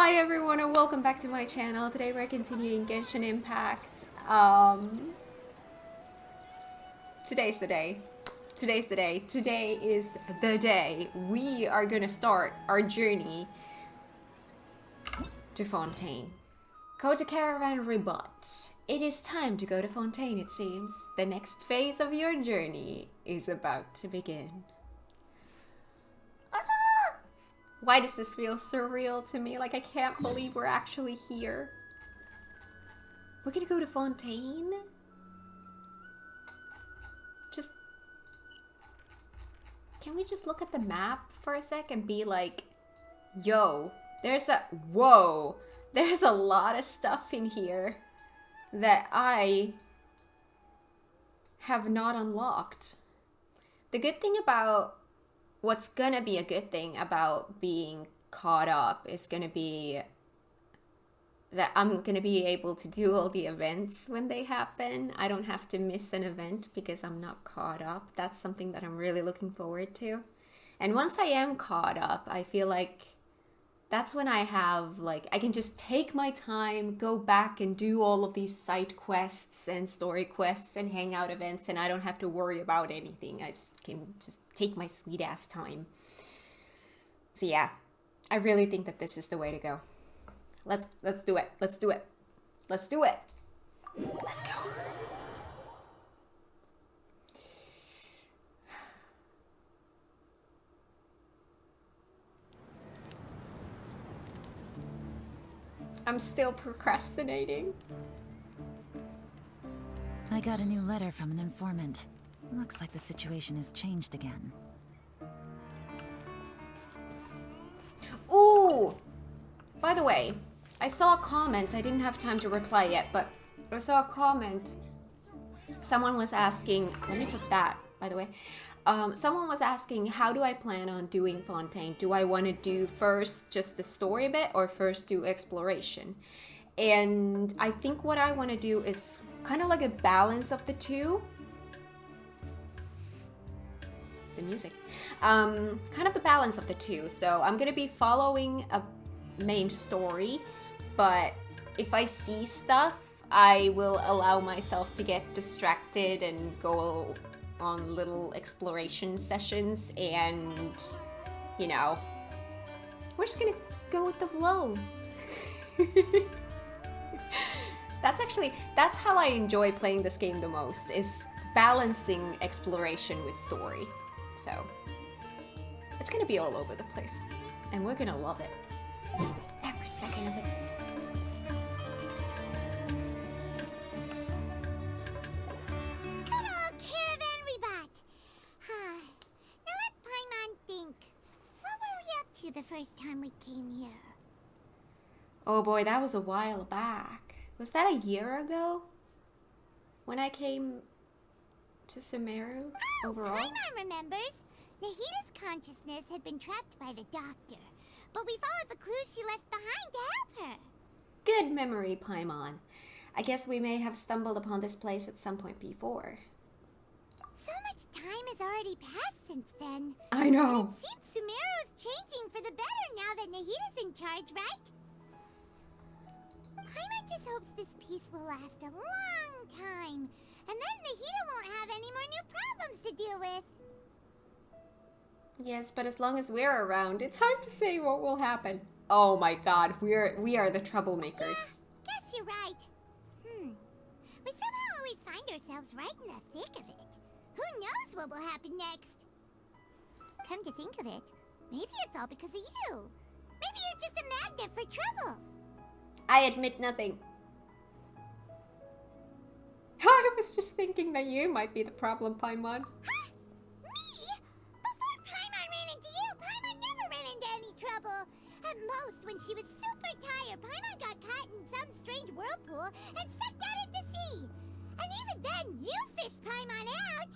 Hi everyone and welcome back to my channel. Today we're continuing Genshin Impact. Today's the day. Today's the day. Today is the day. We are gonna start our journey to Fontaine. Go to Caravan Rebut. It is time to go to Fontaine, it seems. The next phase of your journey is about to begin. Why does this feel surreal to me? Like I can't believe we're actually here. We're gonna go to Fontaine? Can we just look at the map for a sec and be like, yo, there's a lot of stuff in here that I have not unlocked. The good thing about what's gonna be a good thing about being caught up is gonna be that I'm gonna be able to do all the events when they happen. I don't have to miss an event because I'm not caught up. That's something that I'm really looking forward to. And once I am caught up, I feel like that's when I have, like, I can just take my time, go back and do all of these side quests and story quests and hangout events, and I don't have to worry about anything. I just can just take my sweet ass time. So yeah, I really think that this is the way to go. Let's do it. Let's do it. Let's do it. Let's go. I'm still procrastinating. I got a new letter from an informant. Looks like the situation has changed again. Ooh! By the way, I saw a comment. I didn't have time to reply yet, but I saw a comment. Someone was asking, let me put that, by the way. Someone was asking, how do I plan on doing Fontaine? Do I want to do first just the story bit or first do exploration? And I think what I want to do is kind of like a balance of the two. The music. Kind of the balance of the two. So I'm going to be following a main story, but if I see stuff, I will allow myself to get distracted and go on little exploration sessions, and you know, we're just gonna go with the flow. That's how I enjoy playing this game the most, is balancing exploration with story. So it's gonna be all over the place and we're gonna love it. Every second of it. Good old Caravan Rebut. Now let Paimon think. What were we up to the first time we came here? Oh boy, that was a while back. Was that a year ago? When I came to Sumeru overall? Paimon remembers. Nahita's consciousness had been trapped by the doctor, but we followed the clues she left behind to help her. Good memory, Paimon. I guess we may have stumbled upon this place at some point before. So much time has already passed since then. I know. It seems Sumeru's changing for the better now that Nahita's in charge, right? Paimon just hopes this peace will last a long time, and then Nahita won't have any more new problems to deal with. Yes, but as long as we're around, it's hard to say what will happen. Oh my god, we are the troublemakers. Yeah, guess you're right. We somehow always find ourselves right in the thick of it. Who knows what will happen next? Come to think of it, maybe it's all because of you. Maybe you're just a magnet for trouble. I admit nothing. I was just thinking that you might be the problem, Paimon. Huh? Me? Before Paimon ran into you, Paimon never ran into any trouble. At most, when she was super tired, Paimon got caught in some strange whirlpool and sucked out into sea. And even then, you fished Paimon out.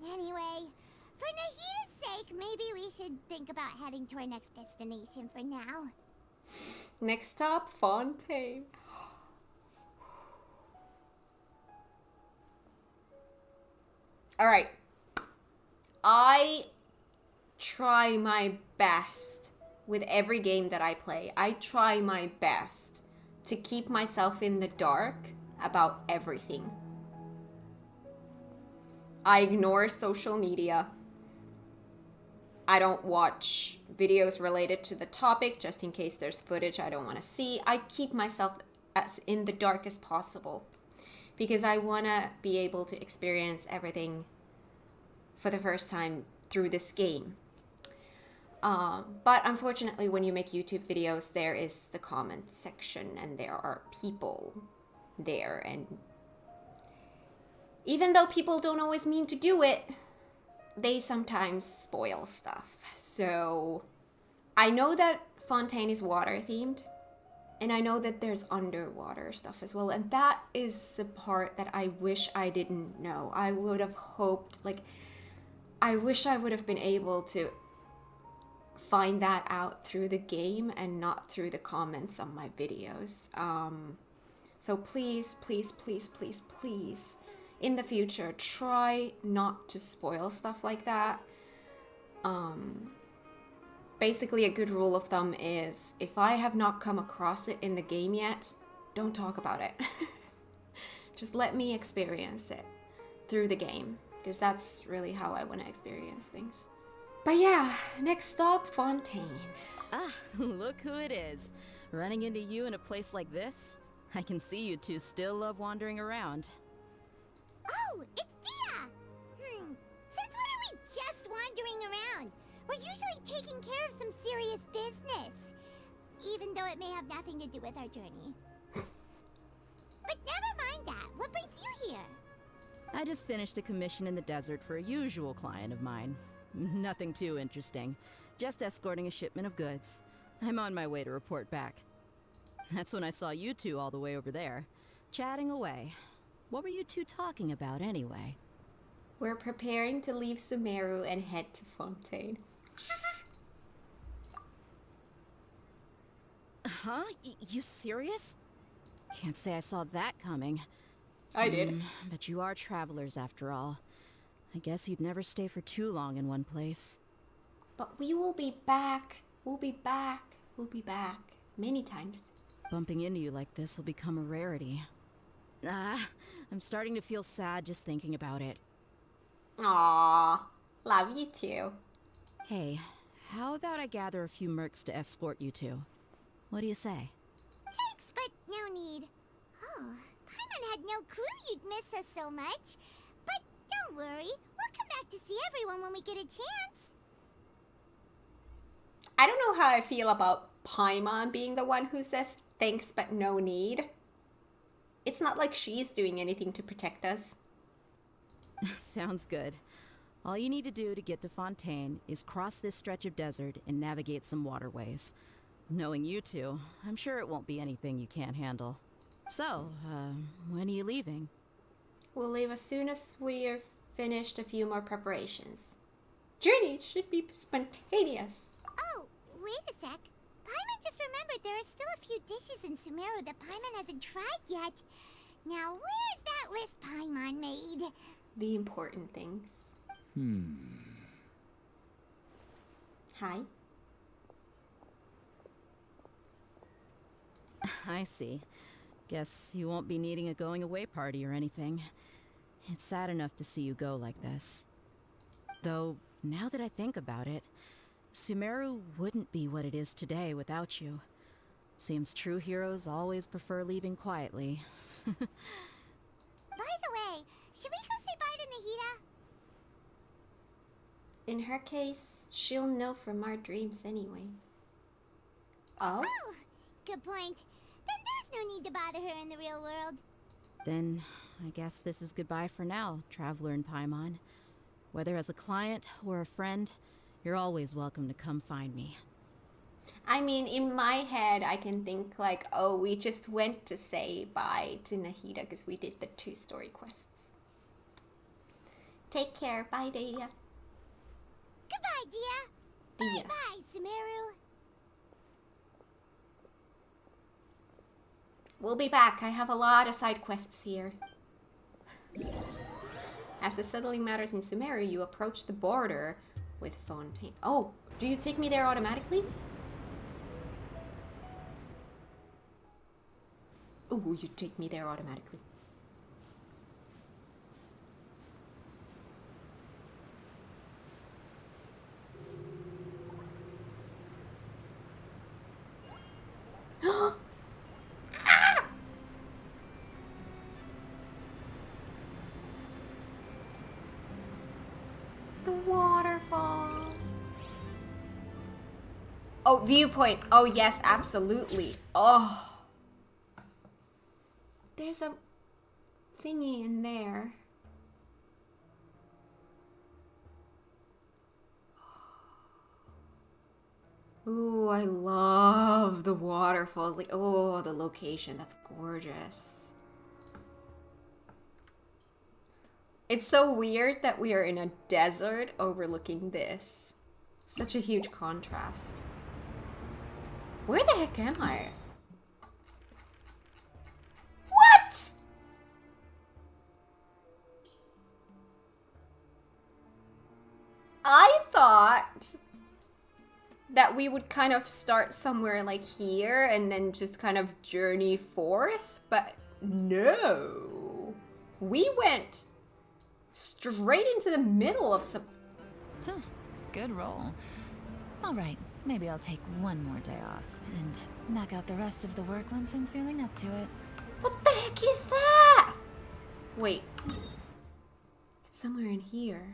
Anyway, for Nahita's sake, maybe we should think about heading to our next destination for now. Next stop, Fontaine. All right. I try my best with every game that I play, I try my best to keep myself in the dark about everything. I ignore social media. I don't watch videos related to the topic just in case there's footage I don't want to see. I keep myself as in the dark as possible because I want to be able to experience everything for the first time through this game. But unfortunately, when you make YouTube videos, there is the comment section and there are people there. And even though people don't always mean to do it, they sometimes spoil stuff. So I know that Fontaine is water themed, and I know that there's underwater stuff as well. And that is the part that I wish I didn't know. I would have hoped, like, I wish I would have been able to find that out through the game and not through the comments on my videos. So please, please, please, please, please, in the future, try not to spoil stuff like that. Basically, a good rule of thumb is if I have not come across it in the game yet, don't talk about it. Just let me experience it through the game, because that's really how I want to experience things. But yeah, next stop, Fontaine. Ah, look who it is. Running into you in a place like this? I can see you two still love wandering around. Oh, it's Dia! Since when are we just wandering around? We're usually taking care of some serious business. Even though it may have nothing to do with our journey. But never mind that. What brings you here? I just finished a commission in the desert for a usual client of mine. Nothing too interesting. Just escorting a shipment of goods. I'm on my way to report back. That's when I saw you two all the way over there, chatting away. What were you two talking about anyway? We're preparing to leave Sumeru and head to Fontaine. Huh? You serious? Can't say I saw that coming. I did. But you are travelers after all. I guess you'd never stay for too long in one place. But we will be back. We'll be back. We'll be back. Many times. Bumping into you like this will become a rarity. I'm starting to feel sad just thinking about it. Aww. Love you too. Hey, how about I gather a few mercs to escort you two? What do you say? Thanks, but no need. Oh, Paimon had no clue you'd miss us so much. But don't worry, we'll come back to see everyone when we get a chance. I don't know how I feel about Paimon being the one who says thanks but no need. It's not like she's doing anything to protect us. Sounds good. All you need to do to get to Fontaine is cross this stretch of desert and navigate some waterways. Knowing you two, I'm sure it won't be anything you can't handle. So, when are you leaving? We'll leave as soon as we're finished a few more preparations. Journey should be spontaneous. Oh, wait a sec. Paimon just remembered there are still a few dishes in Sumeru that Paimon hasn't tried yet. Now, where's that list Paimon made? The important things. Hi. I see. Guess you won't be needing a going-away party or anything. It's sad enough to see you go like this. Though, now that I think about it, Sumeru wouldn't be what it is today without you. Seems true heroes always prefer leaving quietly. By the way, should we go say bye to Nahida? In her case, she'll know from our dreams anyway. Oh? Oh, good point. Then there's no need to bother her in the real world. Then, I guess this is goodbye for now, Traveler and Paimon. Whether as a client or a friend, you're always welcome to come find me. I mean, in my head, I can think like, oh, we just went to say bye to Nahida because we did the 2 story quests. Take care. Bye, Dia. Goodbye, Dia. Dia. Bye-bye, Sumeru. We'll be back. I have a lot of side quests here. After settling matters in Sumeru, you approach the border with Fontaine. Oh, do you take me there automatically? Oh, you take me there automatically. The waterfall. Oh, viewpoint. Oh, yes, absolutely. Oh. There's a thingy in there. Ooh, I love the waterfall. Like, oh, the location. That's gorgeous. It's so weird that we are in a desert overlooking this. Such a huge contrast. Where the heck am I? What? I thought that we would kind of start somewhere like here and then just kind of journey forth, but no. We went straight into the middle of some... Huh, good roll. All right, maybe I'll take one more day off and knock out the rest of the work once I'm feeling up to it. What the heck is that? Wait. It's somewhere in here.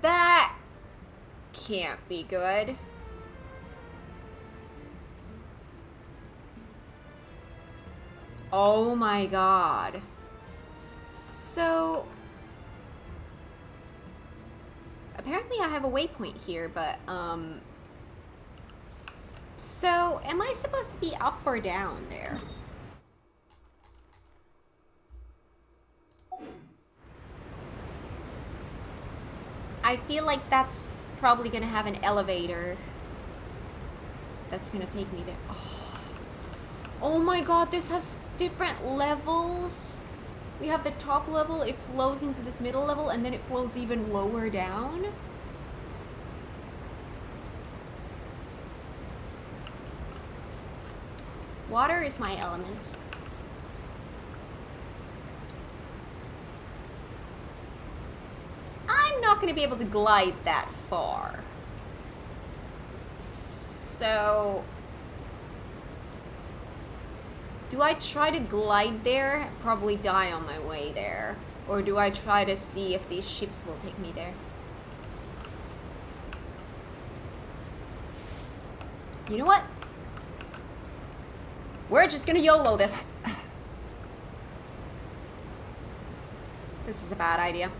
That can't be good. Oh my god. So apparently I have a waypoint here, but so am I supposed to be up or down there? I feel like that's probably gonna have an elevator that's gonna take me there. Oh my god, this has different levels. We have the top level, it flows into this middle level, and then it flows even lower down. Water is my element. I'm not going to be able to glide that far. So... do I try to glide there? Probably die on my way there. Or do I try to see if these ships will take me there? You know what? We're just gonna YOLO this. This is a bad idea.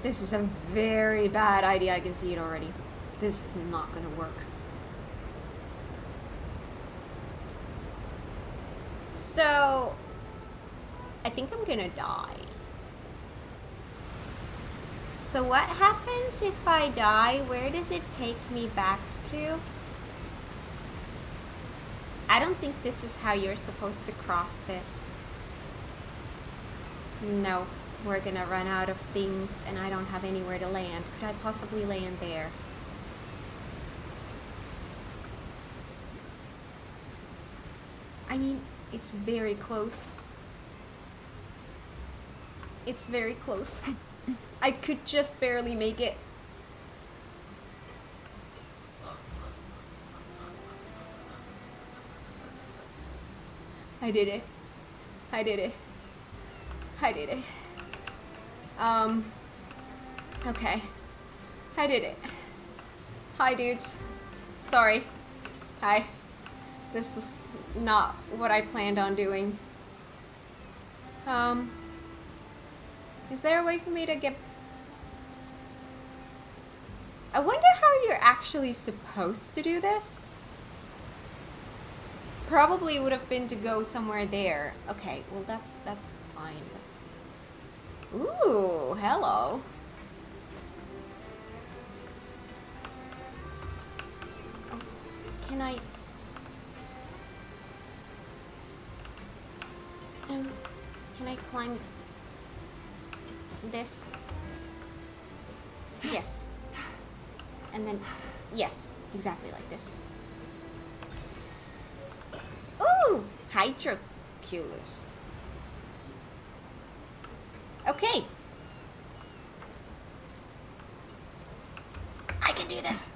This is a very bad idea. I can see it already. This is not gonna work. So, I think I'm gonna die. So what happens if I die? Where does it take me back to? I don't think this is how you're supposed to cross this. No, we're gonna run out of things and I don't have anywhere to land. Could I possibly land there? I mean, it's very close. It's very close. I could just barely make it. I did it. I did it. I did it. Okay. I did it. Hi, dudes. Sorry. Hi. This was not what I planned on doing. Is there a way for me to get... I wonder how you're actually supposed to do this? Probably would have been to go somewhere there. Okay, well that's fine. Ooh, hello. Oh, can I... can I climb this? Yes. And then, yes, exactly like this. Ooh, Hydroculus. Okay. I can do this.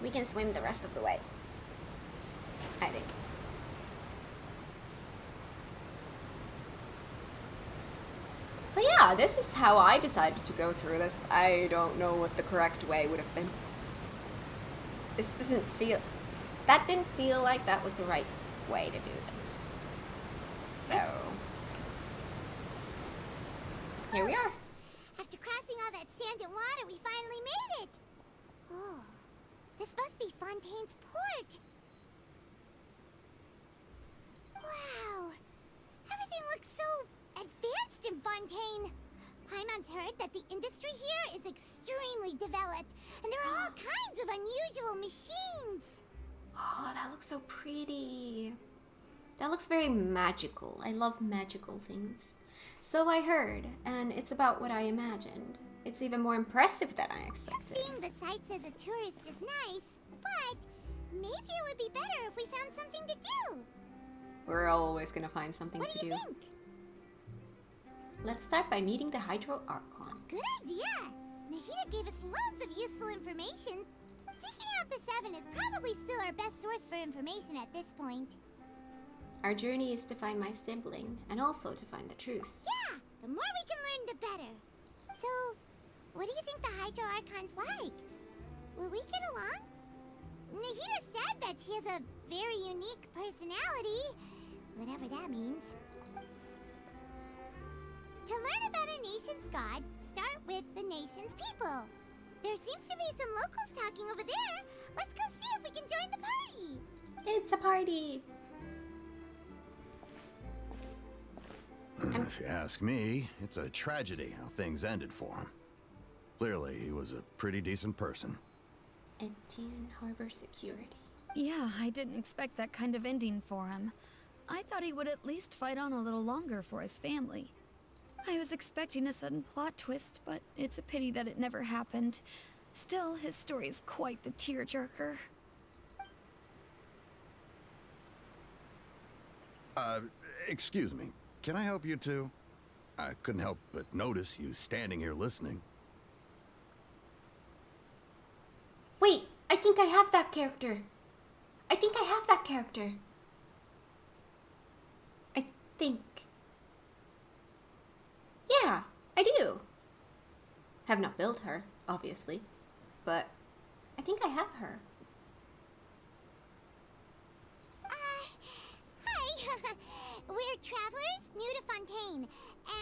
We can swim the rest of the way, I think. So yeah, this is how I decided to go through this. I don't know what the correct way would have been. This doesn't feel... That didn't feel like that was the right way to do this. So... Here we are. After crossing all that sand and water, we finally made it! Oh, this must be Fontaine's port. Wow! Everything looks so advanced in Fontaine. Paimon's heard that the industry here is extremely developed, and there are all kinds of unusual machines. Oh, that looks so pretty. That looks very magical. I love magical things. So I heard, and it's about what I imagined. It's even more impressive than I expected. Seeing the sights as a tourist is nice, but maybe it would be better if we found something to do. We're always gonna find something What to do do. you think? Let's start by meeting the Hydro Archon. Good idea! Nahida gave us loads of useful information. Seeking out the Seven is probably still our best source for information at this point. Our journey is to find my sibling, and also to find the truth. Yeah! The more we can learn, the better. So, what do you think the Hydro Archon's like? Will we get along? Nahida said that she has a very unique personality, whatever that means. To learn about a nation's god, start with the nation's people. There seems to be some locals talking over there. Let's go see if we can join the party. It's a party! If you ask me, it's a tragedy how things ended for him. Clearly, he was a pretty decent person. Etienne Harbor Security. Yeah, I didn't expect that kind of ending for him. I thought he would at least fight on a little longer for his family. I was expecting a sudden plot twist, but it's a pity that it never happened. Still, his story is quite the tearjerker. Excuse me. Can I help you two? I couldn't help but notice you standing here listening. Wait, I think I have that character. I think I have that character. I think. Yeah, I do. Have not built her, obviously, but I think I have her. Hi! We're travelers new to Fontaine,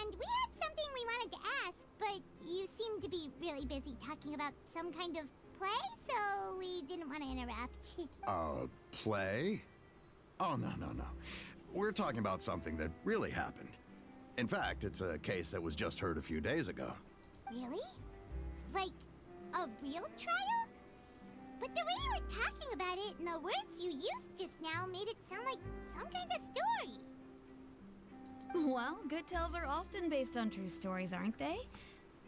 and we had something we wanted to ask, but you seem to be really busy talking about some kind of play, so we didn't want to interrupt. Play? Oh, no. We're talking about something that really happened. In fact, it's a case that was just heard a few days ago. Really? Like, a real trial? But the way you were talking about it and the words you used just now made it sound like some kind of story. Well, good tales are often based on true stories, aren't they?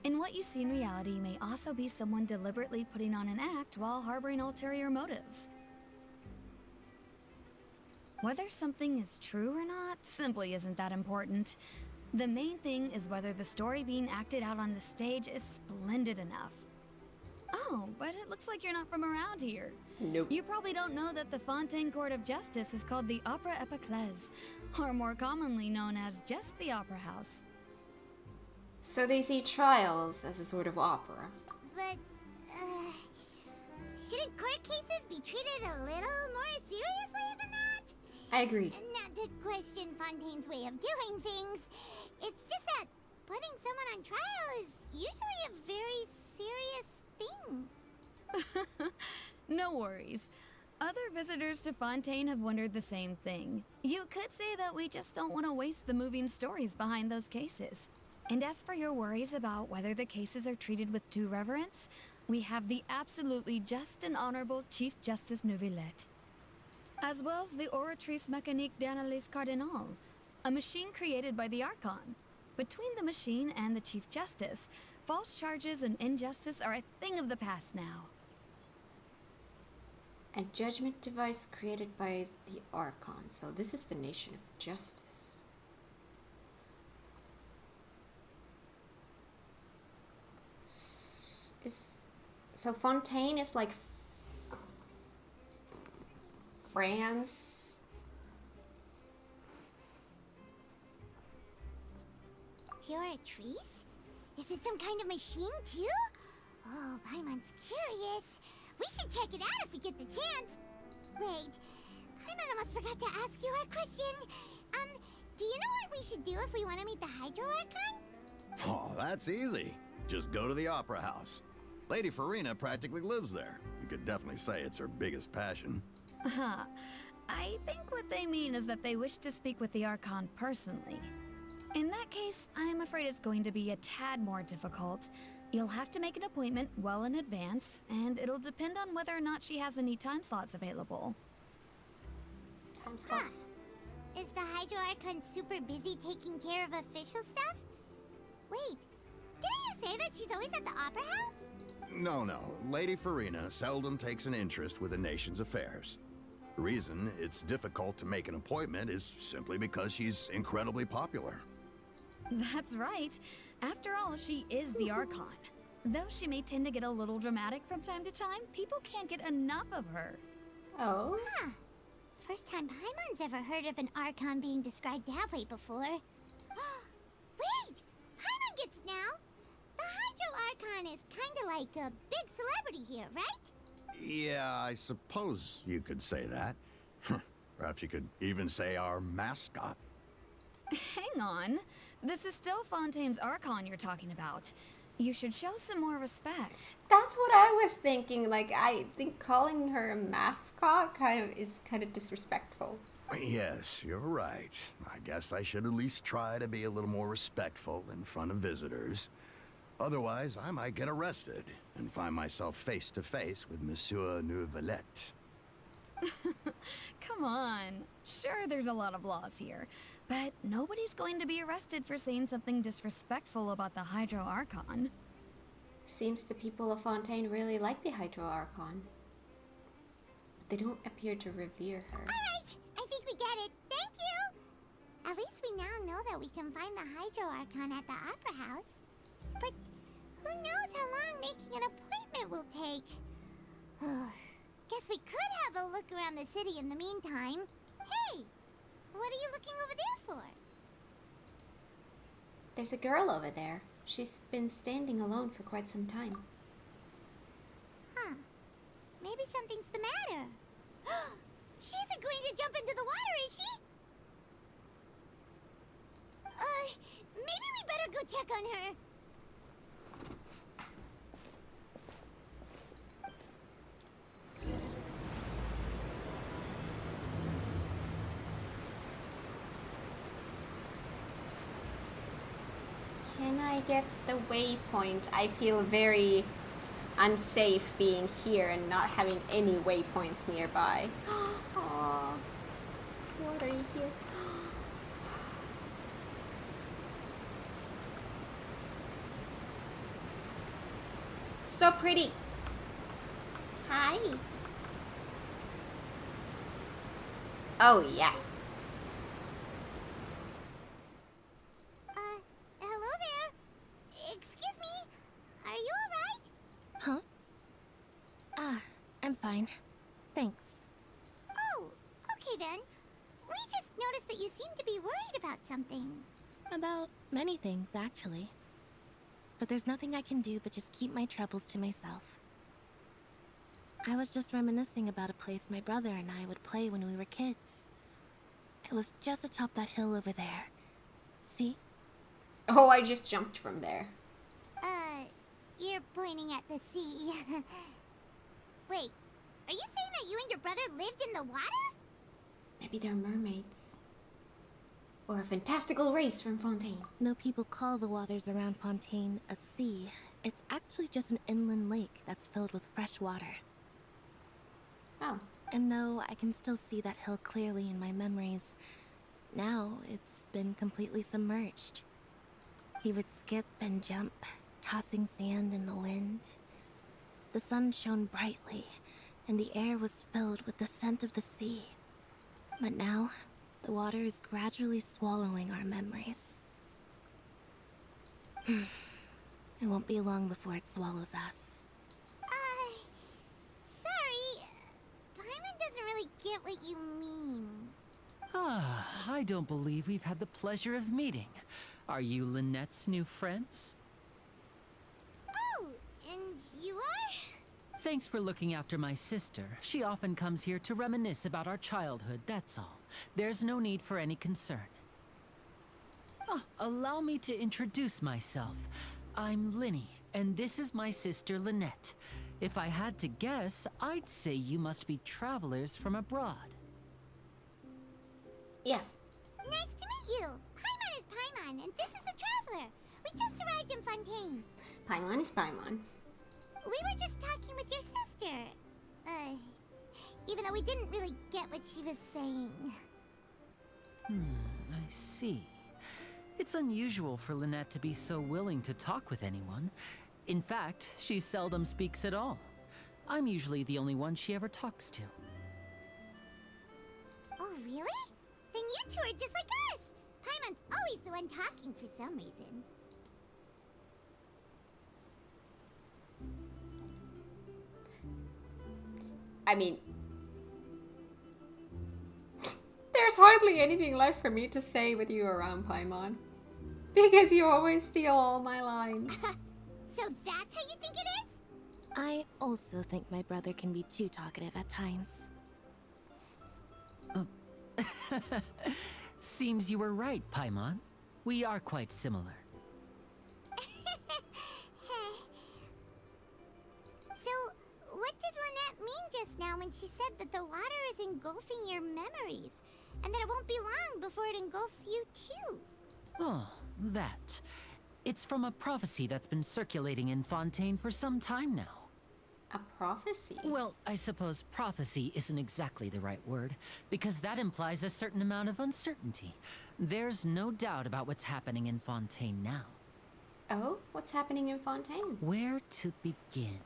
And what you see in reality may also be someone deliberately putting on an act while harboring ulterior motives. Whether something is true or not simply isn't that important. The main thing is whether the story being acted out on the stage is splendid enough. Oh, but it looks like you're not from around here. Nope. You probably don't know that the Fontaine Court of Justice is called the Opera Epiclese, or more commonly known as just the Opera House. So they see trials as a sort of opera. But, shouldn't court cases be treated a little more seriously than that? I agree. Not to question Fontaine's way of doing things. It's just that putting someone on trial is usually a very serious thing. No worries. Other visitors to Fontaine have wondered the same thing. You could say that we just don't want to waste the moving stories behind those cases. And as for your worries about whether the cases are treated with due reverence, we have the absolutely just and honorable Chief Justice Neuvillette, as well as the Oratrice Mécanique d'Analyse Cardinal, a machine created by the Archon. Between the machine and the Chief Justice, false charges and injustice are a thing of the past now. A judgment device created by the Archon. So this is the nation of justice. So Fontaine is like France. Here are trees? Is it some kind of machine too? Oh, Paimon's curious. We should check it out if we get the chance. Wait, Paimon almost forgot to ask you our question. Do you know what we should do if we want to meet the Hydro Archon? Oh, that's easy. Just go to the Opera House. Lady Farina practically lives there. You could definitely say it's her biggest passion. I think what they mean is that they wish to speak with the Archon personally. In that case, I'm afraid it's going to be a tad more difficult. You'll have to make an appointment well in advance, and it'll depend on whether or not she has any time slots available. Time slots? Is the Hydro Archon super busy taking care of official stuff? Wait, didn't you say that she's always at the Opera House? No. Lady Farina seldom takes an interest with the nation's affairs. The reason it's difficult to make an appointment is simply because she's incredibly popular. That's right. After all, she is the Archon. Though she may tend to get a little dramatic from time to time, people can't get enough of her. Oh. Huh. First time Paimon's ever heard of an Archon being described that way before. Wait! Paimon gets now! The Hydro Archon is kinda like a big celebrity here, right? Yeah, I suppose you could say that. Perhaps you could even say our mascot. Hang on. This is still Fontaine's Archon you're talking about. You should show some more respect. That's what I was thinking. Like, I think calling her a mascot is kind of disrespectful. Yes, you're right. I guess I should at least try to be a little more respectful in front of visitors. Otherwise, I might get arrested and find myself face to face with Monsieur Neuvillette. Come on. Sure, there's a lot of laws here, but nobody's going to be arrested for saying something disrespectful about the Hydro Archon. Seems the people of Fontaine really like the Hydro Archon. But they don't appear to revere her. Alright, I think we get it. Thank you! At least we now know that we can find the Hydro Archon at the Opera House. But who knows how long making an appointment will take? Guess we could have a look around the city in the meantime. Hey! What are you looking over there for? There's a girl over there. She's been standing alone for quite some time. Huh. Maybe something's the matter. She isn't going to jump into the water, is she? Maybe we better go check on her. Can I get the waypoint? I feel very unsafe being here and not having any waypoints nearby. Aww. It's watery here. So pretty. Hi. Oh, yes. Hello there. Excuse me. Are you alright? Huh? I'm fine. Thanks. Oh, okay then. We just noticed that you seem to be worried about something. About many things, actually. But there's nothing I can do but just keep my troubles to myself. I was just reminiscing about a place my brother and I would play when we were kids. It was just atop that hill over there. See? Oh, I just jumped from there. You're pointing at the sea. Wait, are you saying that you and your brother lived in the water? Maybe they're mermaids. Or a fantastical race from Fontaine. No, people call the waters around Fontaine a sea. It's actually just an inland lake that's filled with fresh water. Oh. And though I can still see that hill clearly in my memories, now it's been completely submerged. He would skip and jump, tossing sand in the wind. The sun shone brightly, and the air was filled with the scent of the sea. But now, the water is gradually swallowing our memories. It won't be long before it swallows us. Sorry. Paimon doesn't really get what you mean. Ah, I don't believe we've had the pleasure of meeting. Are you Lynette's new friends? Oh, and you are? Thanks for looking after my sister. She often comes here to reminisce about our childhood, that's all. There's no need for any concern. Allow me to introduce myself. I'm Linny, and this is my sister Lynette. If I had to guess, I'd say you must be travelers from abroad. Yes. Nice to meet you. Paimon is Paimon, and this is the Traveler. We just arrived in Fontaine. Paimon is Paimon. We were just talking with your sister. Even though we didn't really get what she was saying. I see. It's unusual for Lynette to be so willing to talk with anyone. In fact, she seldom speaks at all. I'm usually the only one she ever talks to. Oh, really? Then you two are just like us. Paimon's always the one talking for some reason. I mean, there's hardly anything left for me to say with you around, Paimon. Because you always steal all my lines. So that's how you think it is? I also think my brother can be too talkative at times. Seems you were right, Paimon. We are quite similar. So, what did Lynette mean just now when she said that the water is engulfing your memories? And that it won't be long before it engulfs you too? Oh, that. It's from a prophecy that's been circulating in Fontaine for some time now. A prophecy? Well, I suppose prophecy isn't exactly the right word, because that implies a certain amount of uncertainty. There's no doubt about what's happening in Fontaine now. Oh? What's happening in Fontaine? Where to begin?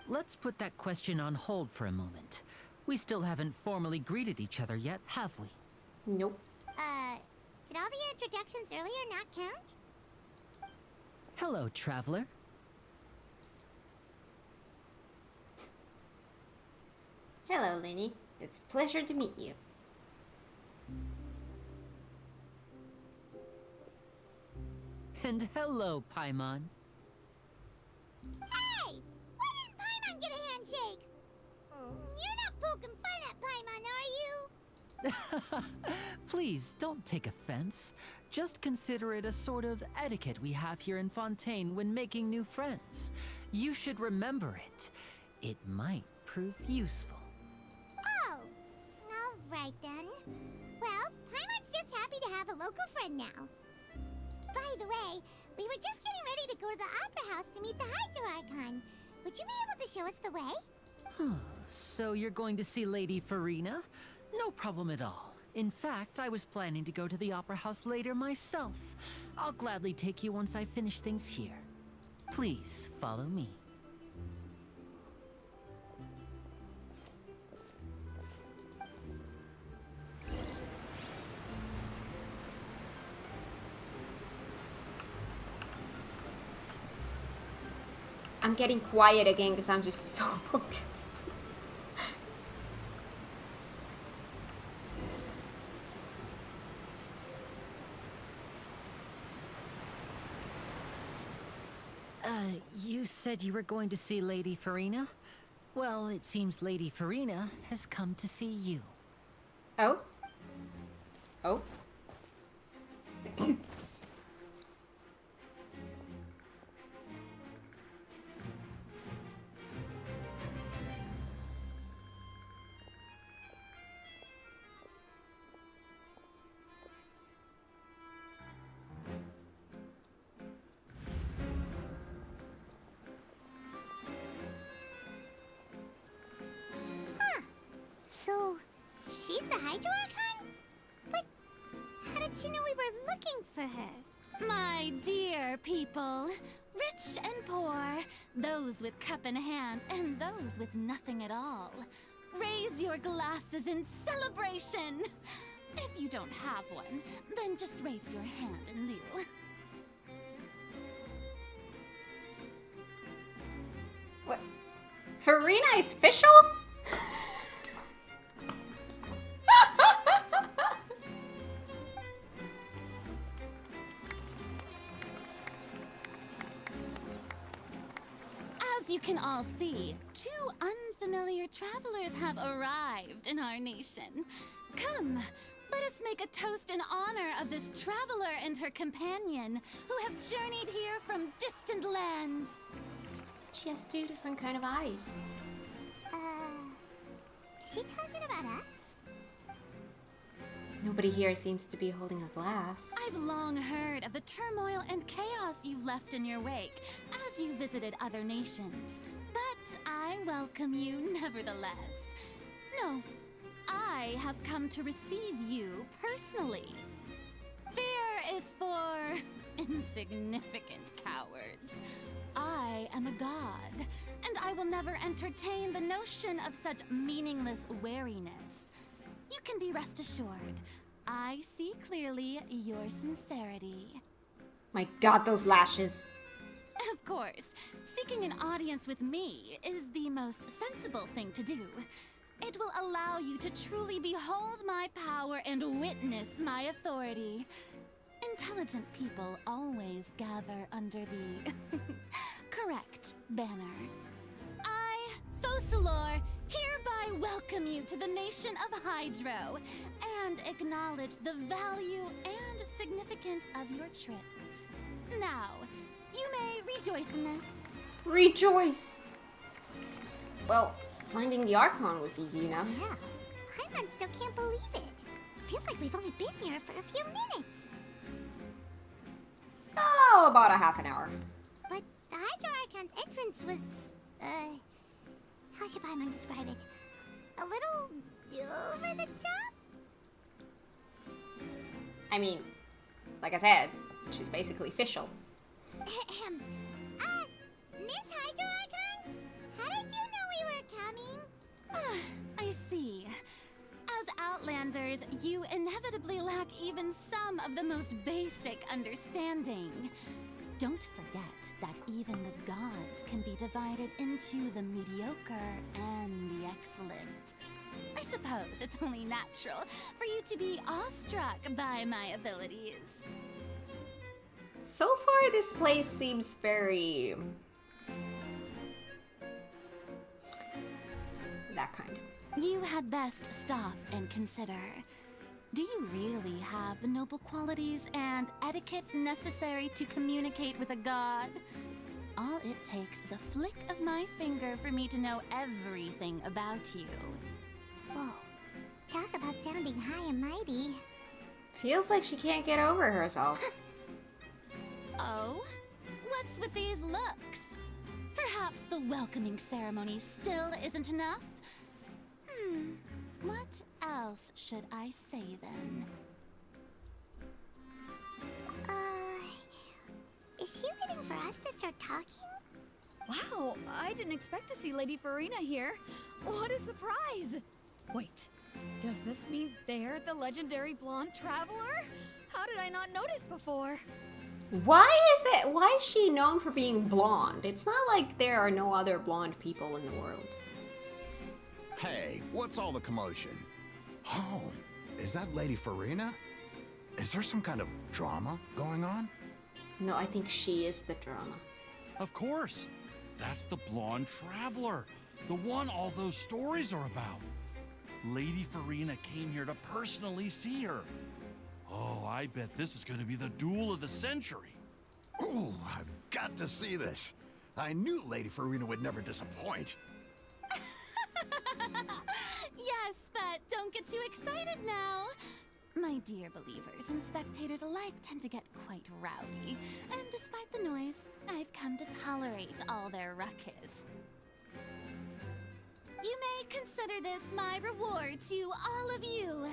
Let's put that question on hold for a moment. We still haven't formally greeted each other yet, have we? Nope. Did all the introductions earlier not count? Hello, traveler. Hello, Linny. It's a pleasure to meet you. And hello, Paimon. Hey! Why didn't Paimon get a handshake? You're not poking fun at Paimon, are you? Please, don't take offense. Just consider it a sort of etiquette we have here in Fontaine when making new friends. You should remember it. It might prove useful. Oh, alright then. Well, Paimon's just happy to have a local friend now. By the way, we were just getting ready to go to the Opera House to meet the Hydro Archon. Would you be able to show us the way? So you're going to see Lady Farina? No problem at all. In fact, I was planning to go to the Opera House later myself. I'll gladly take you once I finish things here. Please, follow me. I'm getting quiet again because I'm just so focused. You said you were going to see Lady Farina? Well, it seems Lady Farina has come to see you. Oh? Oh? So, she's the Hydro Archon? But how did she know we were looking for her? My dear people, rich and poor, those with cup in hand and those with nothing at all, raise your glasses in celebration. If you don't have one, then just raise your hand in lieu. What? Farina is official? As you can all see, 2 unfamiliar travelers have arrived in our nation. Come, let us make a toast in honor of this traveler and her companion who have journeyed here from distant lands. She has 2 different kind of eyes. Is she talking about us? Nobody here seems to be holding a glass. I've long heard of the turmoil and chaos you've left in your wake as you visited other nations. But I welcome you nevertheless. No, I have come to receive you personally. Fear is for insignificant cowards. I am a god, and I will never entertain the notion of such meaningless wariness. You can be rest assured, I see clearly your sincerity. My god, those lashes. Of course, seeking an audience with me is the most sensible thing to do. It will allow you to truly behold my power and witness my authority. Intelligent people always gather under the correct banner. I, Thosalor, hereby welcome you to the nation of Hydro and acknowledge the value and significance of your trip. Now, you may rejoice in this. Rejoice! Well, finding the Archon was easy enough. Yeah, Paimon still can't believe it. Feels like we've only been here for a few minutes. Oh, about a half an hour. But the Hydro Archon's entrance was, how should Paimon describe it? A little over the top? I mean, like I said, she's basically official. Miss Hydro Archon? How did you know we were coming? I see. As Outlanders, you inevitably lack even some of the most basic understanding. Don't forget that even the gods can be divided into the mediocre and the excellent. I suppose it's only natural for you to be awestruck by my abilities. So far, this place seems very... that kind. You had best stop and consider. Do you really have the noble qualities and etiquette necessary to communicate with a god? All it takes is a flick of my finger for me to know everything about you. Whoa, talk about sounding high and mighty. Feels like she can't get over herself. Oh? What's with these looks? Perhaps the welcoming ceremony still isn't enough? What else should I say then? Is she waiting for us to start talking? Wow, I didn't expect to see Lady Farina here. What a surprise! Wait, does this mean they're the legendary blonde traveler? How did I not notice before? Why is she known for being blonde? It's not like there are no other blonde people in the world. Hey, what's all the commotion? Oh, is that Lady Farina? Is there some kind of drama going on? No, I think she is the drama. Of course. That's the blonde traveler. The one all those stories are about. Lady Farina came here to personally see her. Oh, I bet this is going to be the duel of the century. Ooh, I've got to see this. I knew Lady Farina would never disappoint. Yes, but don't get too excited now. My dear believers and spectators alike tend to get quite rowdy, and despite the noise, I've come to tolerate all their ruckus. You may consider this my reward to all of you.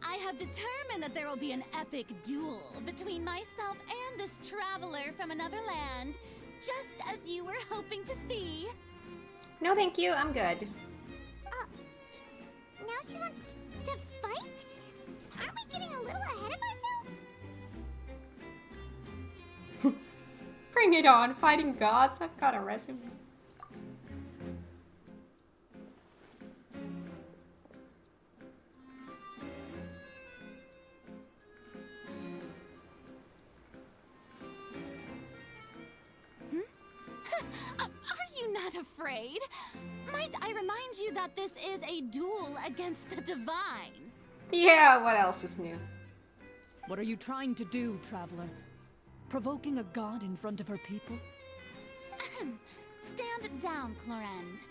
I have determined that there will be an epic duel between myself and this traveler from another land, just as you were hoping to see. No, thank you. I'm good. Now she wants to fight? Aren't we getting a little ahead of ourselves? Bring it on. Fighting gods. I've got a resume. Are you not afraid? Might I remind you that this is a duel against the divine? Yeah, what else is new? What are you trying to do, traveler? Provoking a god in front of her people? Stand down, Clorend.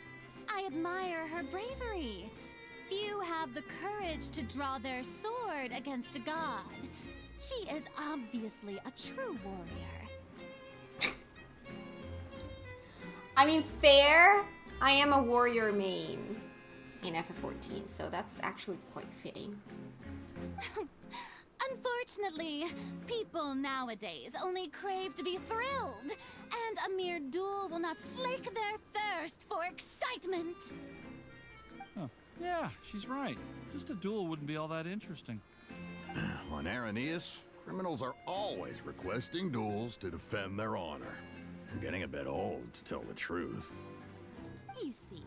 I admire her bravery. Few have the courage to draw their sword against a god. She is obviously a true warrior. I mean, fair. I am a warrior main in FF14, so that's actually quite fitting. Unfortunately, people nowadays only crave to be thrilled, and a mere duel will not slake their thirst for excitement. Oh, yeah, she's right. Just a duel wouldn't be all that interesting. On Araneus, criminals are always requesting duels to defend their honor. I'm getting a bit old, to tell the truth. You see.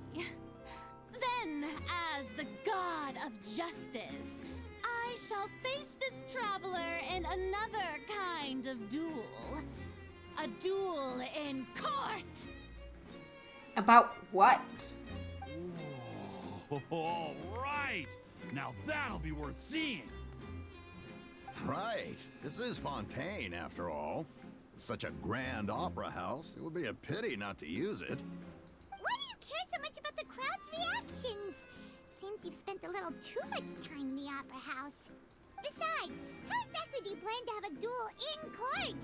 Then, as the god of justice, I shall face this traveler in another kind of duel. A duel in court! About what? Whoa, all right! Now that'll be worth seeing! Right. This is Fontaine, after all. Such a grand opera house, it would be a pity not to use it. Why do you care so much about the crowd's reactions? Seems you've spent a little too much time in the opera house. Besides, how exactly do you plan to have a duel in court?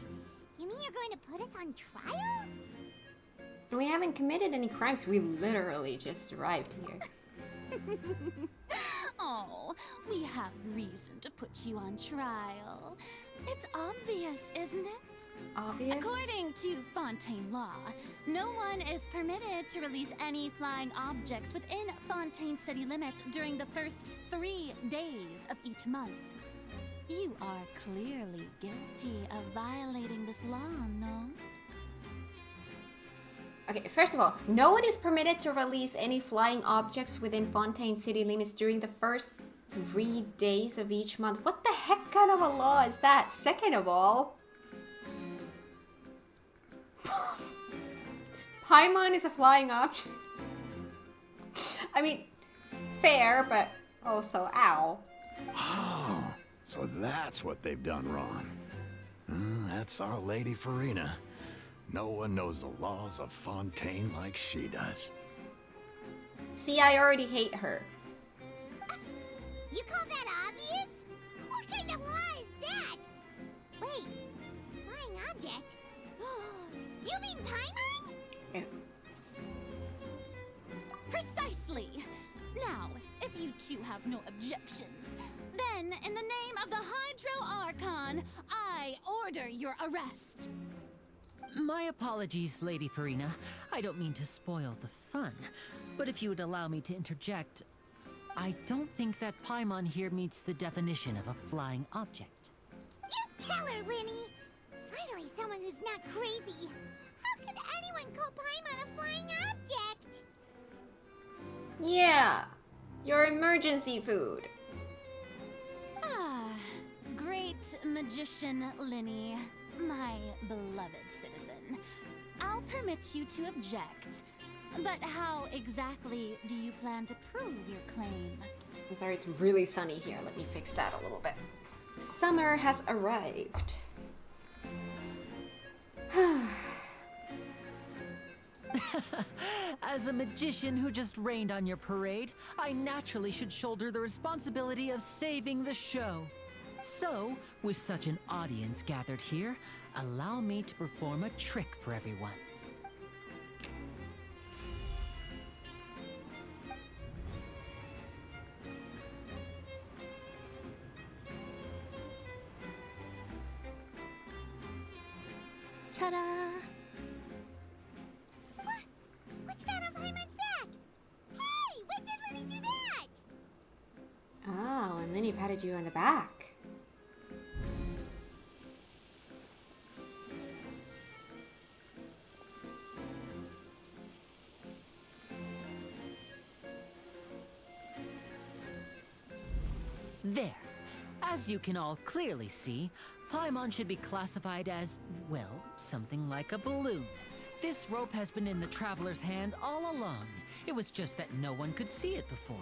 You mean you're going to put us on trial? We haven't committed any crimes. We literally just arrived here. Oh, we have reason to put you on trial. It's obvious, isn't it? Obvious? According to Fontaine law, no one is permitted to release any flying objects within Fontaine city limits during the first 3 days of each month. You are clearly guilty of violating this law, no? Okay, first of all, no one is permitted to release any flying objects within Fontaine city limits during the first 3 days of each month. What the heck kind of a law is that? Second of all, Paimon is a flying object. I mean, fair, but also, ow. Oh, so that's what they've done wrong. That's our Lady Farina. No one knows the laws of Fontaine like she does. See, I already hate her. You call that obvious? What kind of law is that? Wait, flying object? You mean Paimon? Precisely! Now, if you two have no objections, then in the name of the Hydro Archon, I order your arrest. My apologies, Lady Farina. I don't mean to spoil the fun, but if you would allow me to interject, I don't think that Paimon here meets the definition of a flying object. You tell her, Linny! Finally someone who's not crazy. How could anyone call Paimon a flying object? Yeah, your emergency food. Ah, great magician Linny, my beloved citizen. I'll permit you to object, but how exactly do you plan to prove your claim? I'm sorry, it's really sunny here. Let me fix that a little bit. Summer has arrived. As a magician who just rained on your parade, I naturally should shoulder the responsibility of saving the show. So, with such an audience gathered here, allow me to perform a trick for everyone. Ta-da! What's that on Paimon's back? Hey, when did Lenny do that? Oh, and then he patted you on the back. There. As you can all clearly see, Paimon should be classified as, well, something like a balloon. This rope has been in the Traveler's hand all along. It was just that no one could see it before.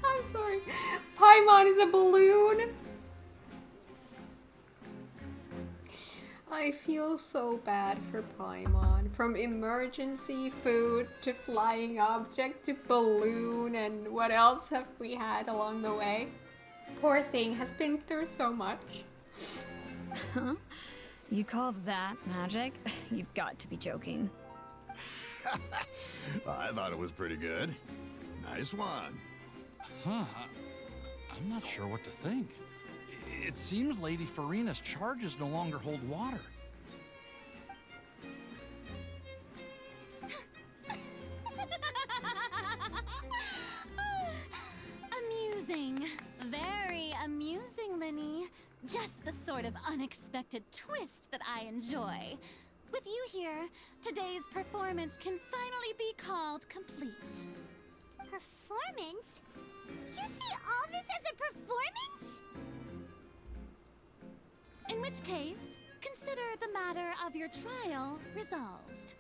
I'm sorry. Paimon is a balloon. I feel so bad for Paimon. From emergency food to flying object to balloon, and what else have we had along the way? Poor thing has been through so much. Huh? You call that magic? You've got to be joking. I thought it was pretty good. Nice one. Huh. I'm not sure what to think. It seems Lady Farina's charges no longer hold water. Amusing. Very amusing, Linny. Just the sort of unexpected twist that I enjoy. With you here, today's performance can finally be called complete. Performance? You see all this as a performance? In which case, consider the matter of your trial resolved.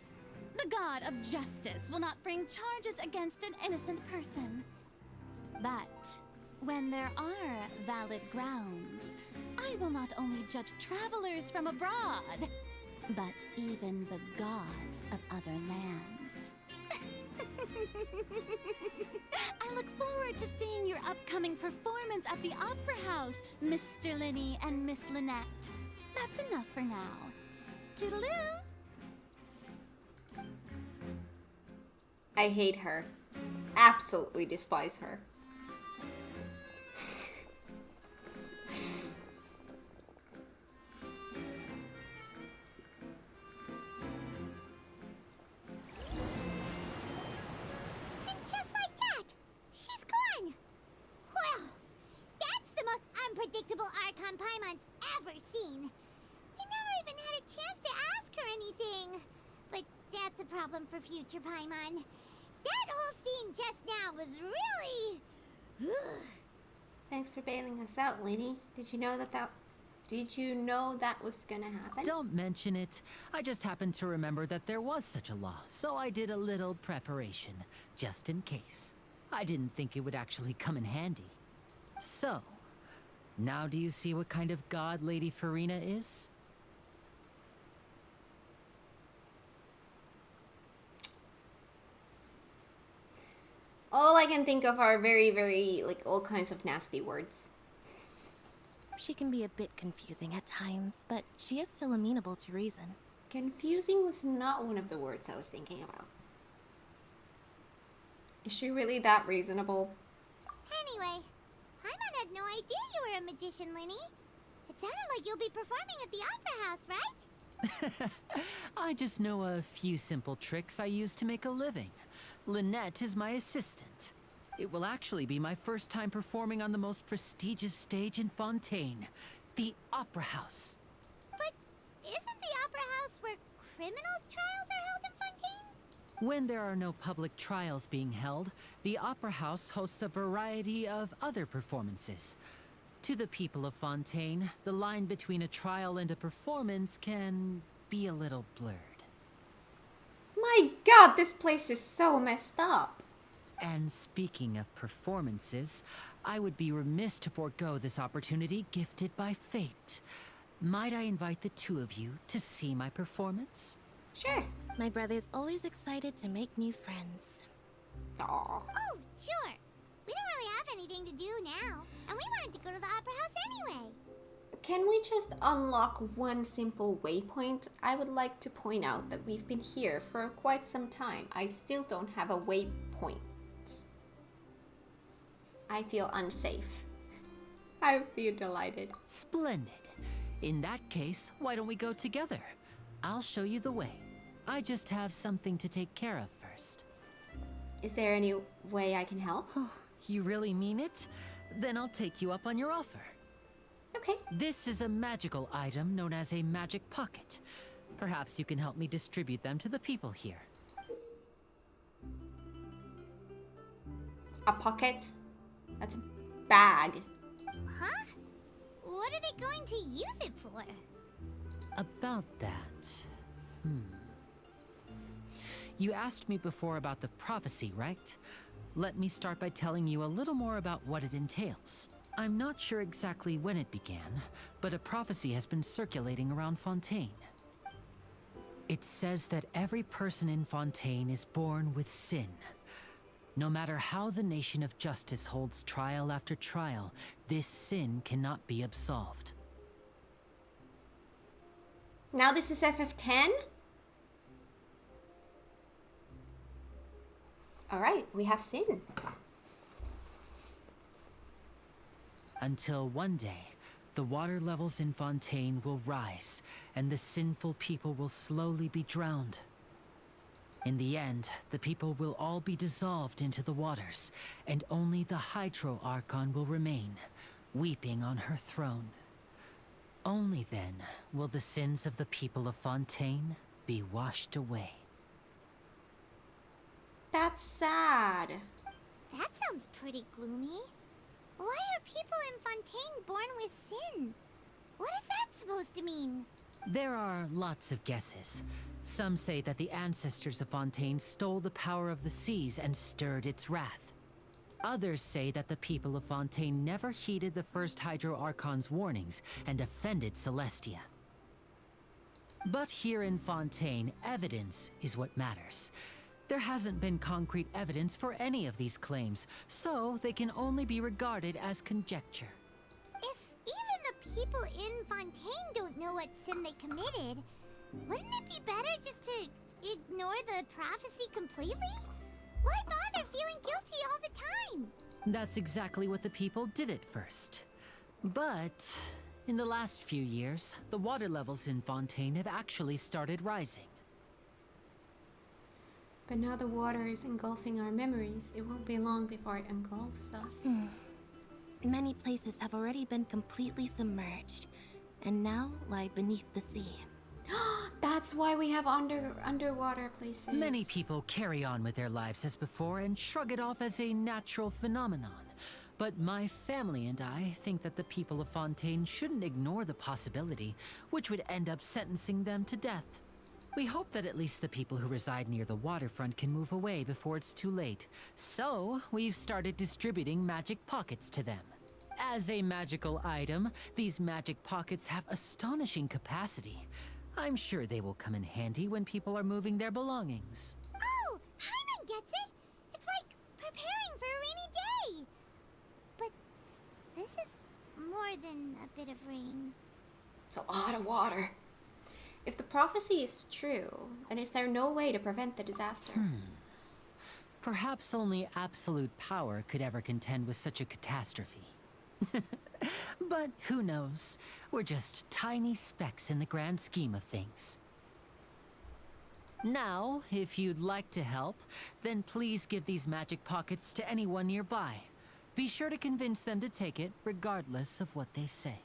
The god of justice will not bring charges against an innocent person. But when there are valid grounds, I will not only judge travelers from abroad, but even the gods of other lands. I look forward to seeing your upcoming performance at the Opera House, Mr. Linny and Miss Lynette. That's enough for now. Toodaloo! I hate her. Absolutely despise her. And just like that, she's gone. Well, that's the most unpredictable Archon Paimon's ever seen. He never even had a chance to ask her anything. But that's a problem for future Paimon. That whole scene just now was really... Thanks for bailing us out, lady. Did you know that was gonna happen? Don't mention it. I just happened to remember that there was such a law, so I did a little preparation, just in case. I didn't think it would actually come in handy. So, now do you see what kind of god Lady Farina is? All I can think of are very, very, like, all kinds of nasty words. She can be a bit confusing at times, but she is still amenable to reason. Confusing was not one of the words I was thinking about. Is she really that reasonable? Anyway, Paimon had no idea you were a magician, Linny. It sounded like you'll be performing at the Opera House, right? I just know a few simple tricks I use to make a living. Lynette is my assistant. It will actually be my first time performing on the most prestigious stage in Fontaine, the Opera House. But isn't the Opera House where criminal trials are held in Fontaine? When there are no public trials being held, the Opera House hosts a variety of other performances. To the people of Fontaine, the line between a trial and a performance can be a little blurred. My god, this place is so messed up. And speaking of performances, I would be remiss to forego this opportunity gifted by fate. Might I invite the two of you to see my performance? Sure. My brother's always excited to make new friends. Aww. Oh, sure. We don't really have anything to do now, and we wanted to go to the Opera House anyway. can we just unlock one simple waypoint? I would like to point out that we've been here for quite some time. I still don't have a waypoint. I feel unsafe. I feel delighted. Splendid. In that case, why don't we go together? I'll show you the way. I just have something to take care of first. Is there any way I can help? You really mean it? Then I'll take you up on your offer. Okay. This is a magical item known as a magic pocket. Perhaps you can help me distribute them to the people here. A pocket? That's a bag. Huh? What are they going to use it for? About that... You asked me before about the prophecy, right? Let me start by telling you a little more about what it entails. I'm not sure exactly when it began, but a prophecy has been circulating around Fontaine. It says that every person in Fontaine is born with sin. No matter how the Nation of Justice holds trial after trial, this sin cannot be absolved. Now this is FF10? Alright, we have sin. Until one day, the water levels in Fontaine will rise, and the sinful people will slowly be drowned. In the end, the people will all be dissolved into the waters, and only the Hydro Archon will remain, weeping on her throne. Only then will the sins of the people of Fontaine be washed away. That's sad. That sounds pretty gloomy. Why are people in Fontaine born with sin? What is that supposed to mean? There are lots of guesses. Some say that the ancestors of Fontaine stole the power of the seas and stirred its wrath. Others say that the people of Fontaine never heeded the first Hydro Archon's warnings and offended Celestia. But here in Fontaine, evidence is what matters. There hasn't been concrete evidence for any of these claims, so they can only be regarded as conjecture. If even the people in Fontaine don't know what sin they committed, wouldn't it be better just to ignore the prophecy completely? Why bother feeling guilty all the time? That's exactly what the people did at first. But in the last few years, the water levels in Fontaine have actually started rising. But now the water is engulfing our memories. It won't be long before it engulfs us. Many places have already been completely submerged, and now lie beneath the sea. That's why we have underwater places. Many people carry on with their lives as before and shrug it off as a natural phenomenon. But my family and I think that the people of Fontaine shouldn't ignore the possibility, which would end up sentencing them to death. We hope that at least the people who reside near the waterfront can move away before it's too late. So, we've started distributing magic pockets to them. As a magical item, these magic pockets have astonishing capacity. I'm sure they will come in handy when people are moving their belongings. Oh, Paimon gets it! It's like preparing for a rainy day! But this is more than a bit of rain. It's a lot of water. If the prophecy is true, then is there no way to prevent the disaster? Perhaps only absolute power could ever contend with such a catastrophe. But who knows? We're just tiny specks in the grand scheme of things. Now, if you'd like to help, then please give these magic pockets to anyone nearby. Be sure to convince them to take it, regardless of what they say.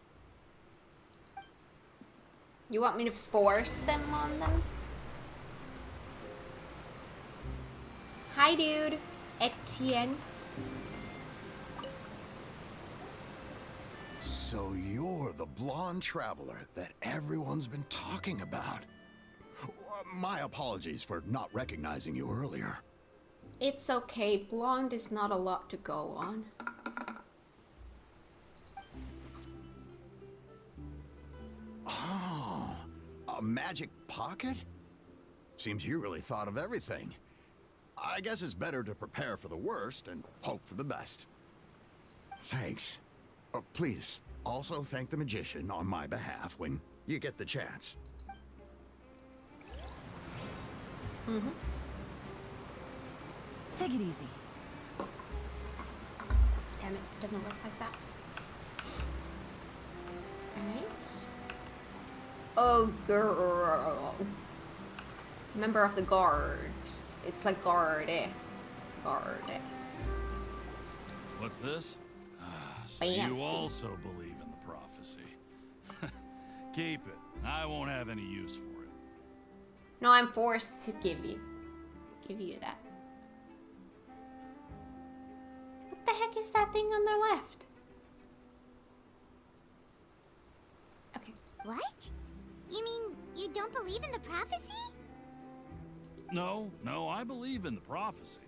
You want me to force them on them? Hi, dude. Etienne. So you're the blonde traveler that everyone's been talking about. My apologies for not recognizing you earlier. It's okay. Blonde is not a lot to go on. Oh, a magic pocket? Seems you really thought of everything. I guess it's better to prepare for the worst and hope for the best. Thanks. Please, Also thank the magician on my behalf when you get the chance. Mm-hmm. Take it easy. Damn it, it doesn't work like that. Alright. Oh, girl. Member of the guards. It's like guardess. Guardess. What's this? So Fancy. you also believe in the prophecy. Keep it. I won't have any use for it. No, I'm forced to give you that. What the heck is that thing on the left? Okay. What? You mean you don't believe in the prophecy? No, I believe in the prophecy.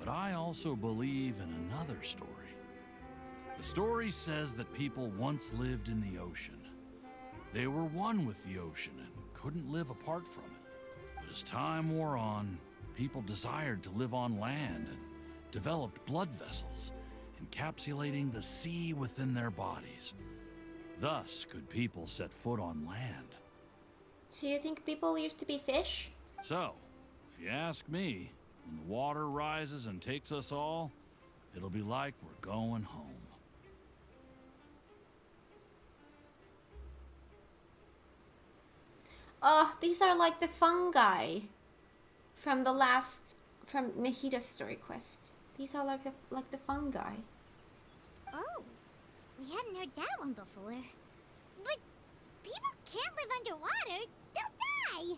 But I also believe in another story. The story says that people once lived in the ocean. They were one with the ocean and couldn't live apart from it. But as time wore on, people desired to live on land and developed blood vessels, encapsulating the sea within their bodies. Thus could people set foot on land. So you think people used to be fish? So, if you ask me, when the water rises and takes us all, it'll be like we're going home. Oh, these are like the fungi from Nahida's story quest. These are like the fungi. Oh, we hadn't heard that one before. But people can't live underwater. They'll die.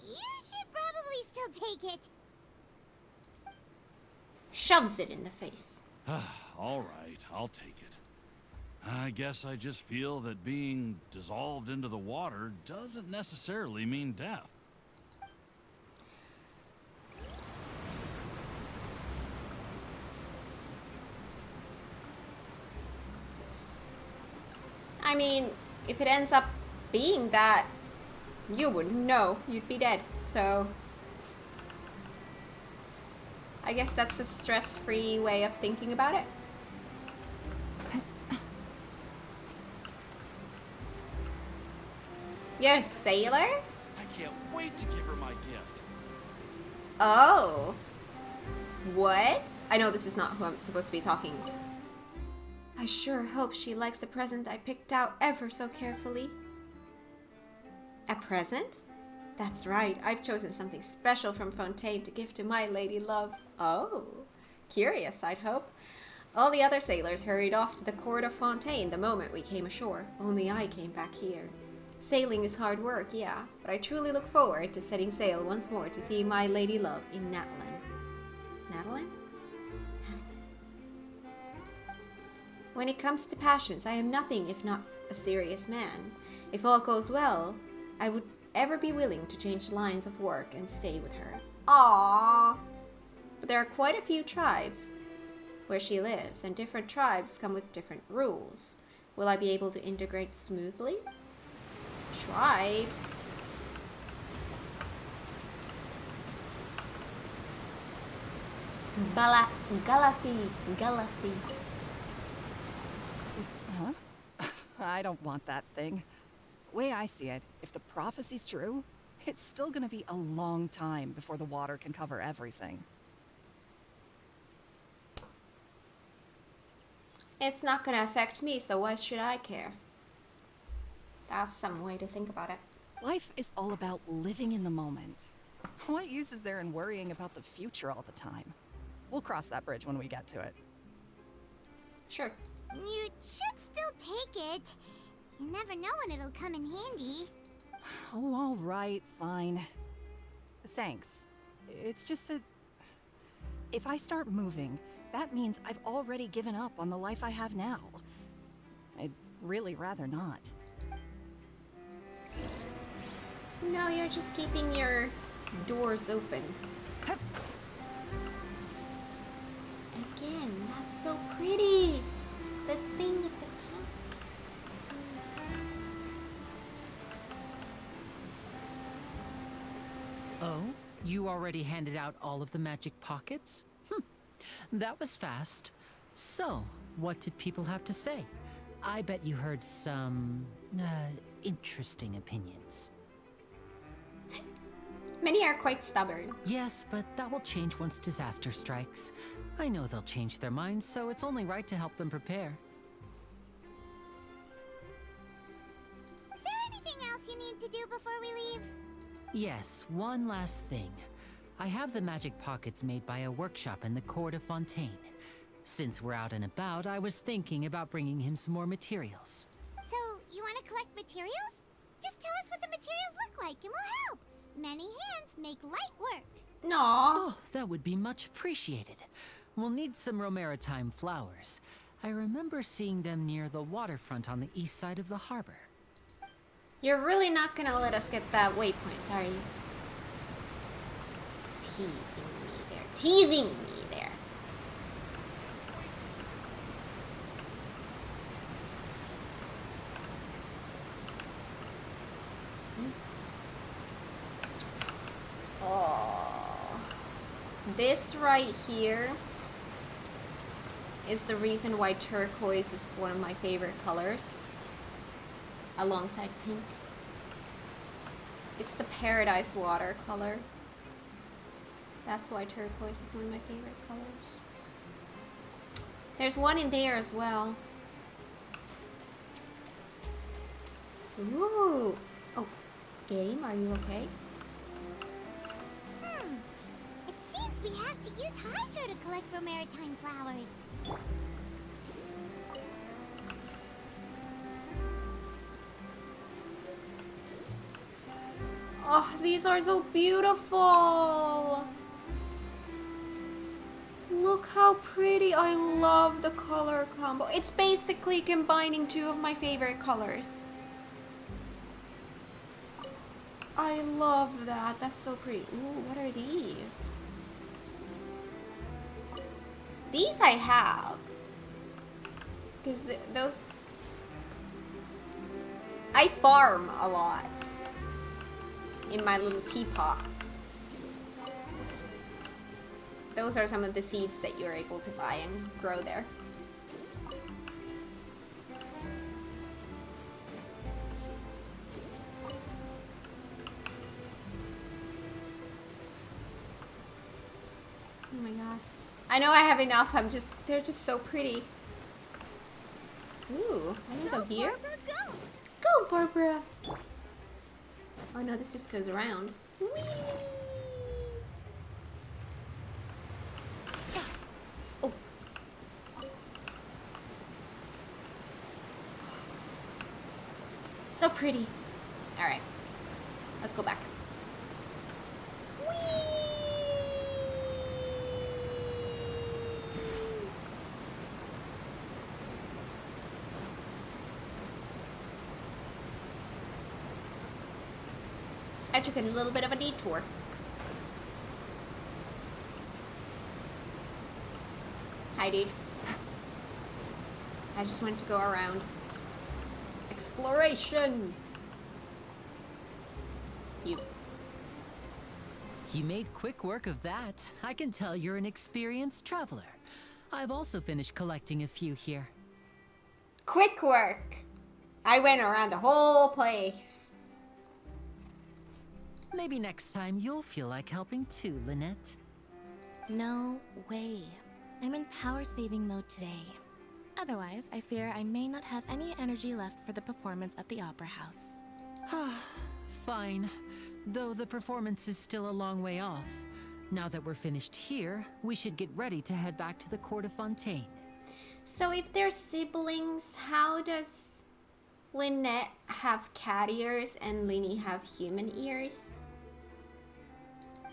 You should probably still take it. Shoves it in the face. All right, I'll take it. I guess I just feel that being dissolved into the water doesn't necessarily mean death. I mean, if it ends up being that, you wouldn't know. You'd be dead. So I guess that's a stress-free way of thinking about it. You're a sailor? I can't wait to give her my gift. Oh. What? I know this is not who I'm supposed to be talking. I sure hope she likes the present I picked out ever so carefully. A present? That's right, I've chosen something special from Fontaine to give to my lady love. Oh, curious, I'd hope. All the other sailors hurried off to the court of Fontaine the moment we came ashore. Only I came back here. Sailing is hard work, yeah, but I truly look forward to setting sail once more to see my lady love in Natlan. Natlan? When it comes to passions, I am nothing if not a serious man. If all goes well, I would ever be willing to change lines of work and stay with her. Aww! But there are quite a few tribes where she lives, and different tribes come with different rules. Will I be able to integrate smoothly? Tribes? Galathi. Huh? I don't want that thing. Way I see it, if the prophecy's true, it's still gonna be a long time before the water can cover everything. It's not gonna affect me, so why should I care? That's some way to think about it. Life is all about living in the moment. What use is there in worrying about the future all the time? We'll cross that bridge when we get to it. Sure. You should still take it. You never know when it'll come in handy. Oh, all right, fine. Thanks. It's just that if I start moving, that means I've already given up on the life I have now. I'd really rather not. No, you're just keeping your doors open. Again, that's so pretty. The thing at the top. Oh, you already handed out all of the magic pockets? That was fast. So, what did people have to say? I bet you heard some, interesting opinions. Many are quite stubborn. Yes, but that will change once disaster strikes. I know they'll change their minds, so it's only right to help them prepare. Is there anything else you need to do before we leave? Yes, one last thing. I have the magic pockets made by a workshop in the court of Fontaine. Since we're out and about, I was thinking about bringing him some more materials. So, you want to collect materials? Just tell us what the materials look like and we'll help. Many hands make light work. Aww. Oh, that would be much appreciated. We'll need some Romaritime flowers. I remember seeing them near the waterfront on the east side of the harbor. You're really not gonna let us get that waypoint, are you? Teasing me there. Teasing me there. Oh, this right here is the reason why turquoise is one of my favorite colors, alongside pink. It's the paradise water color. That's why turquoise is one of my favorite colors. There's one in there as well. Ooh. Oh, game, are you okay? It seems we have to use Hydro to collect Romaritime flowers. Oh, these are so beautiful. Look how pretty. I love the color combo. It's basically combining two of my favorite colors. I love that. That's so pretty. Ooh, what are these? These I have. Because those... I farm a lot in my little teapot. Those are some of the seeds that you're able to buy and grow there. Oh my god. I know I have enough, they're just so pretty. Ooh, I can go here? Barbara, go! Go, Barbara! Oh no, this just goes around. Whee! Oh. So pretty. Alright. Let's go back. I took a little bit of a detour. Hi, dude. I just wanted to go around. Exploration! You. You made quick work of that. I can tell you're an experienced traveler. I've also finished collecting a few here. Quick work! I went around the whole place. Maybe next time you'll feel like helping too, Lynette. No way. I'm in power-saving mode today. Otherwise, I fear I may not have any energy left for the performance at the Opera House. Fine. Though the performance is still a long way off. Now that we're finished here, we should get ready to head back to the court of Fontaine. So if they're siblings, how does Lynette have cat ears and Linny have human ears?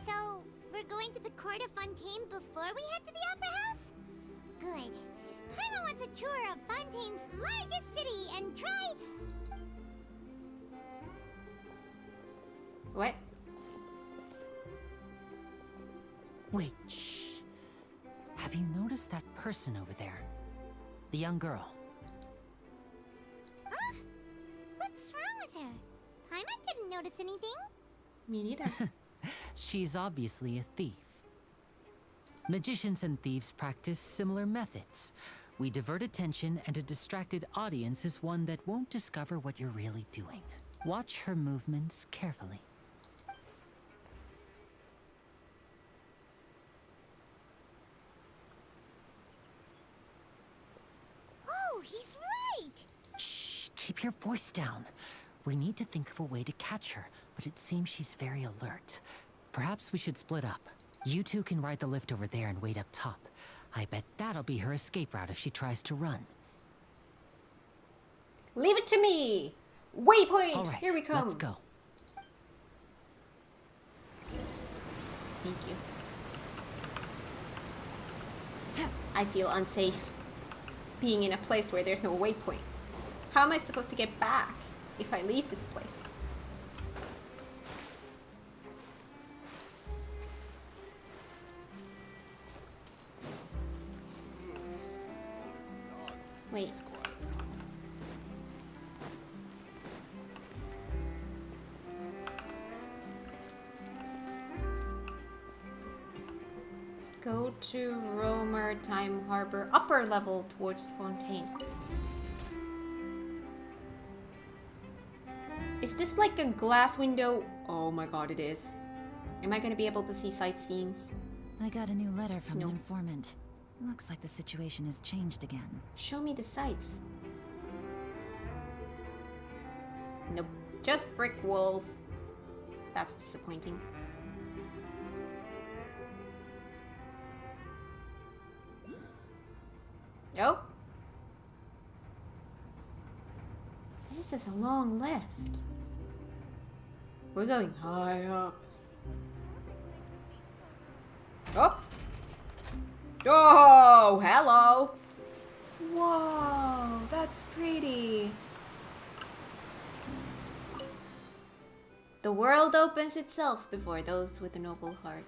So, we're going to the court of Fontaine before we head to the Opera House? Good. Paimon wants a tour of Fontaine's largest city and try... What? Wait, shh. Have you noticed that person over there? The young girl. Huh? What's wrong with her? Paimon didn't notice anything. Me neither. She's obviously a thief. Magicians and thieves practice similar methods. We divert attention, and a distracted audience is one that won't discover what you're really doing. Watch her movements carefully. Oh, he's right! Shh, keep your voice down. We need to think of a way to catch her, but it seems she's very alert. Perhaps we should split up. You two can ride the lift over there and wait up top. I bet that'll be her escape route if she tries to run. Leave it to me! Waypoint! All right, Here we come. let's go. Thank you. I feel unsafe being in a place where there's no waypoint. How am I supposed to get back if I leave this place? Wait. Go to Romer Time Harbor, upper level towards Fontaine. Is this like a glass window? Oh my god, it is. Am I gonna be able to see sightseeings? I got a new letter from No. an informant. Looks like the situation has changed again. Show me the sights. Nope. Just brick walls. That's disappointing. Oh. This is a long lift. We're going high up. Oh. Oh, hello. Whoa, that's pretty. The world opens itself before those with noble hearts.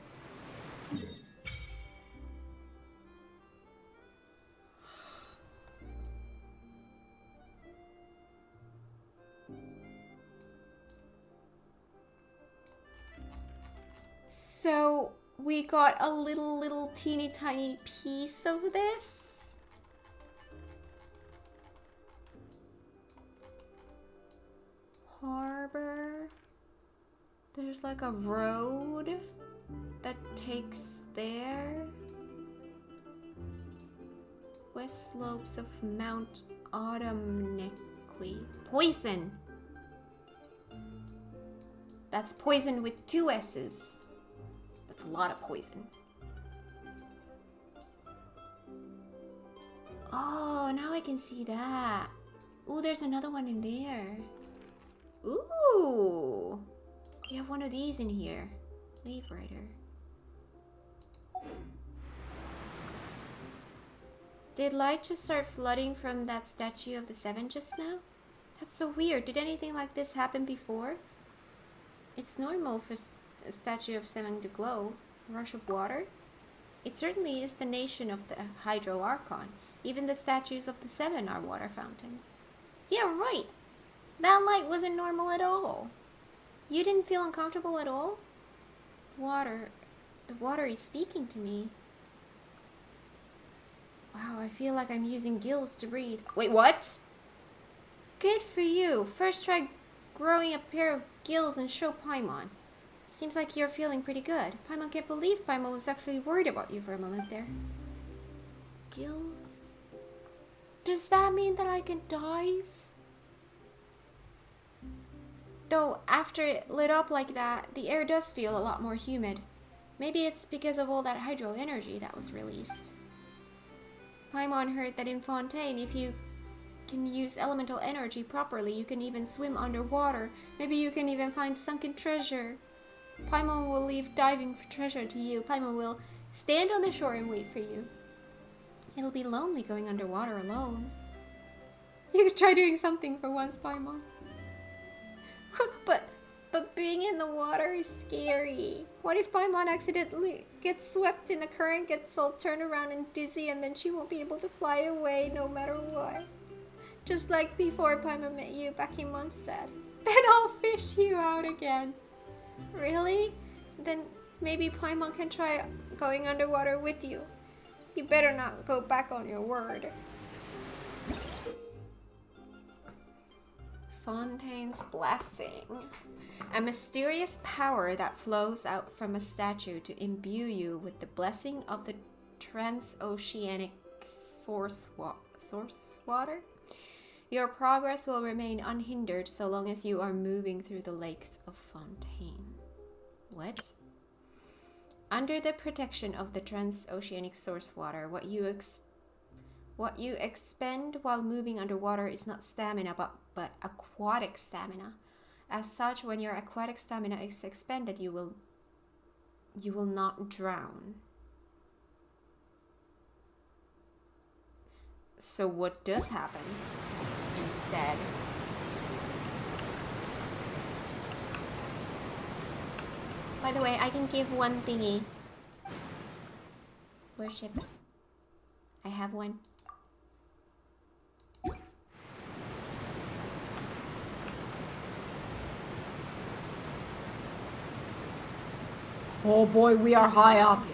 So we got a little teeny tiny piece of this. Harbor. There's like a road that takes there. West slopes of Mount Autumnnequi. Poison. That's poison with 2 S's. That's a lot of poison. Oh, now I can see that. Ooh, there's another one in there. Ooh. We have one of these in here. Wave Rider. Did light just start flooding from that statue of the 7 just now? That's so weird. Did anything like this happen before? It's normal for a statue of 7 to glow. A rush of water? It certainly is the nation of the Hydro Archon. Even the statues of the 7 are water fountains. Yeah, right. That light wasn't normal at all. You didn't feel uncomfortable at all? Water. The water is speaking to me. Wow, I feel like I'm using gills to breathe. Wait, what? Good for you. First try growing a pair of gills and show Paimon. Seems like you're feeling pretty good. Paimon can't believe Paimon was actually worried about you for a moment there. Gills? Does that mean that I can dive? Though, after it lit up like that, the air does feel a lot more humid. Maybe it's because of all that hydro energy that was released. Paimon heard that in Fontaine, if you can use elemental energy properly, you can even swim underwater. Maybe you can even find sunken treasure. Paimon will leave diving for treasure to you. Paimon will stand on the shore and wait for you. It'll be lonely going underwater alone. You could try doing something for once, Paimon. But being in the water is scary. What if Paimon accidentally gets swept in the current, gets all turned around and dizzy, and then she won't be able to fly away no matter what? Just like before Paimon met you back in Mondstadt. Then I'll fish you out again. Really? Then maybe Paimon can try going underwater with you. You better not go back on your word. Fontaine's Blessing. A mysterious power that flows out from a statue to imbue you with the blessing of the transoceanic source water. Your progress will remain unhindered so long as you are moving through the lakes of Fontaine. What? Under the protection of the transoceanic source water, what you expend while moving underwater is not stamina, but aquatic stamina. As such, when your aquatic stamina is expended, you will not drown. So what does happen instead? By the way, I can give one thingy. Worship. I have one. Oh boy, we are high up.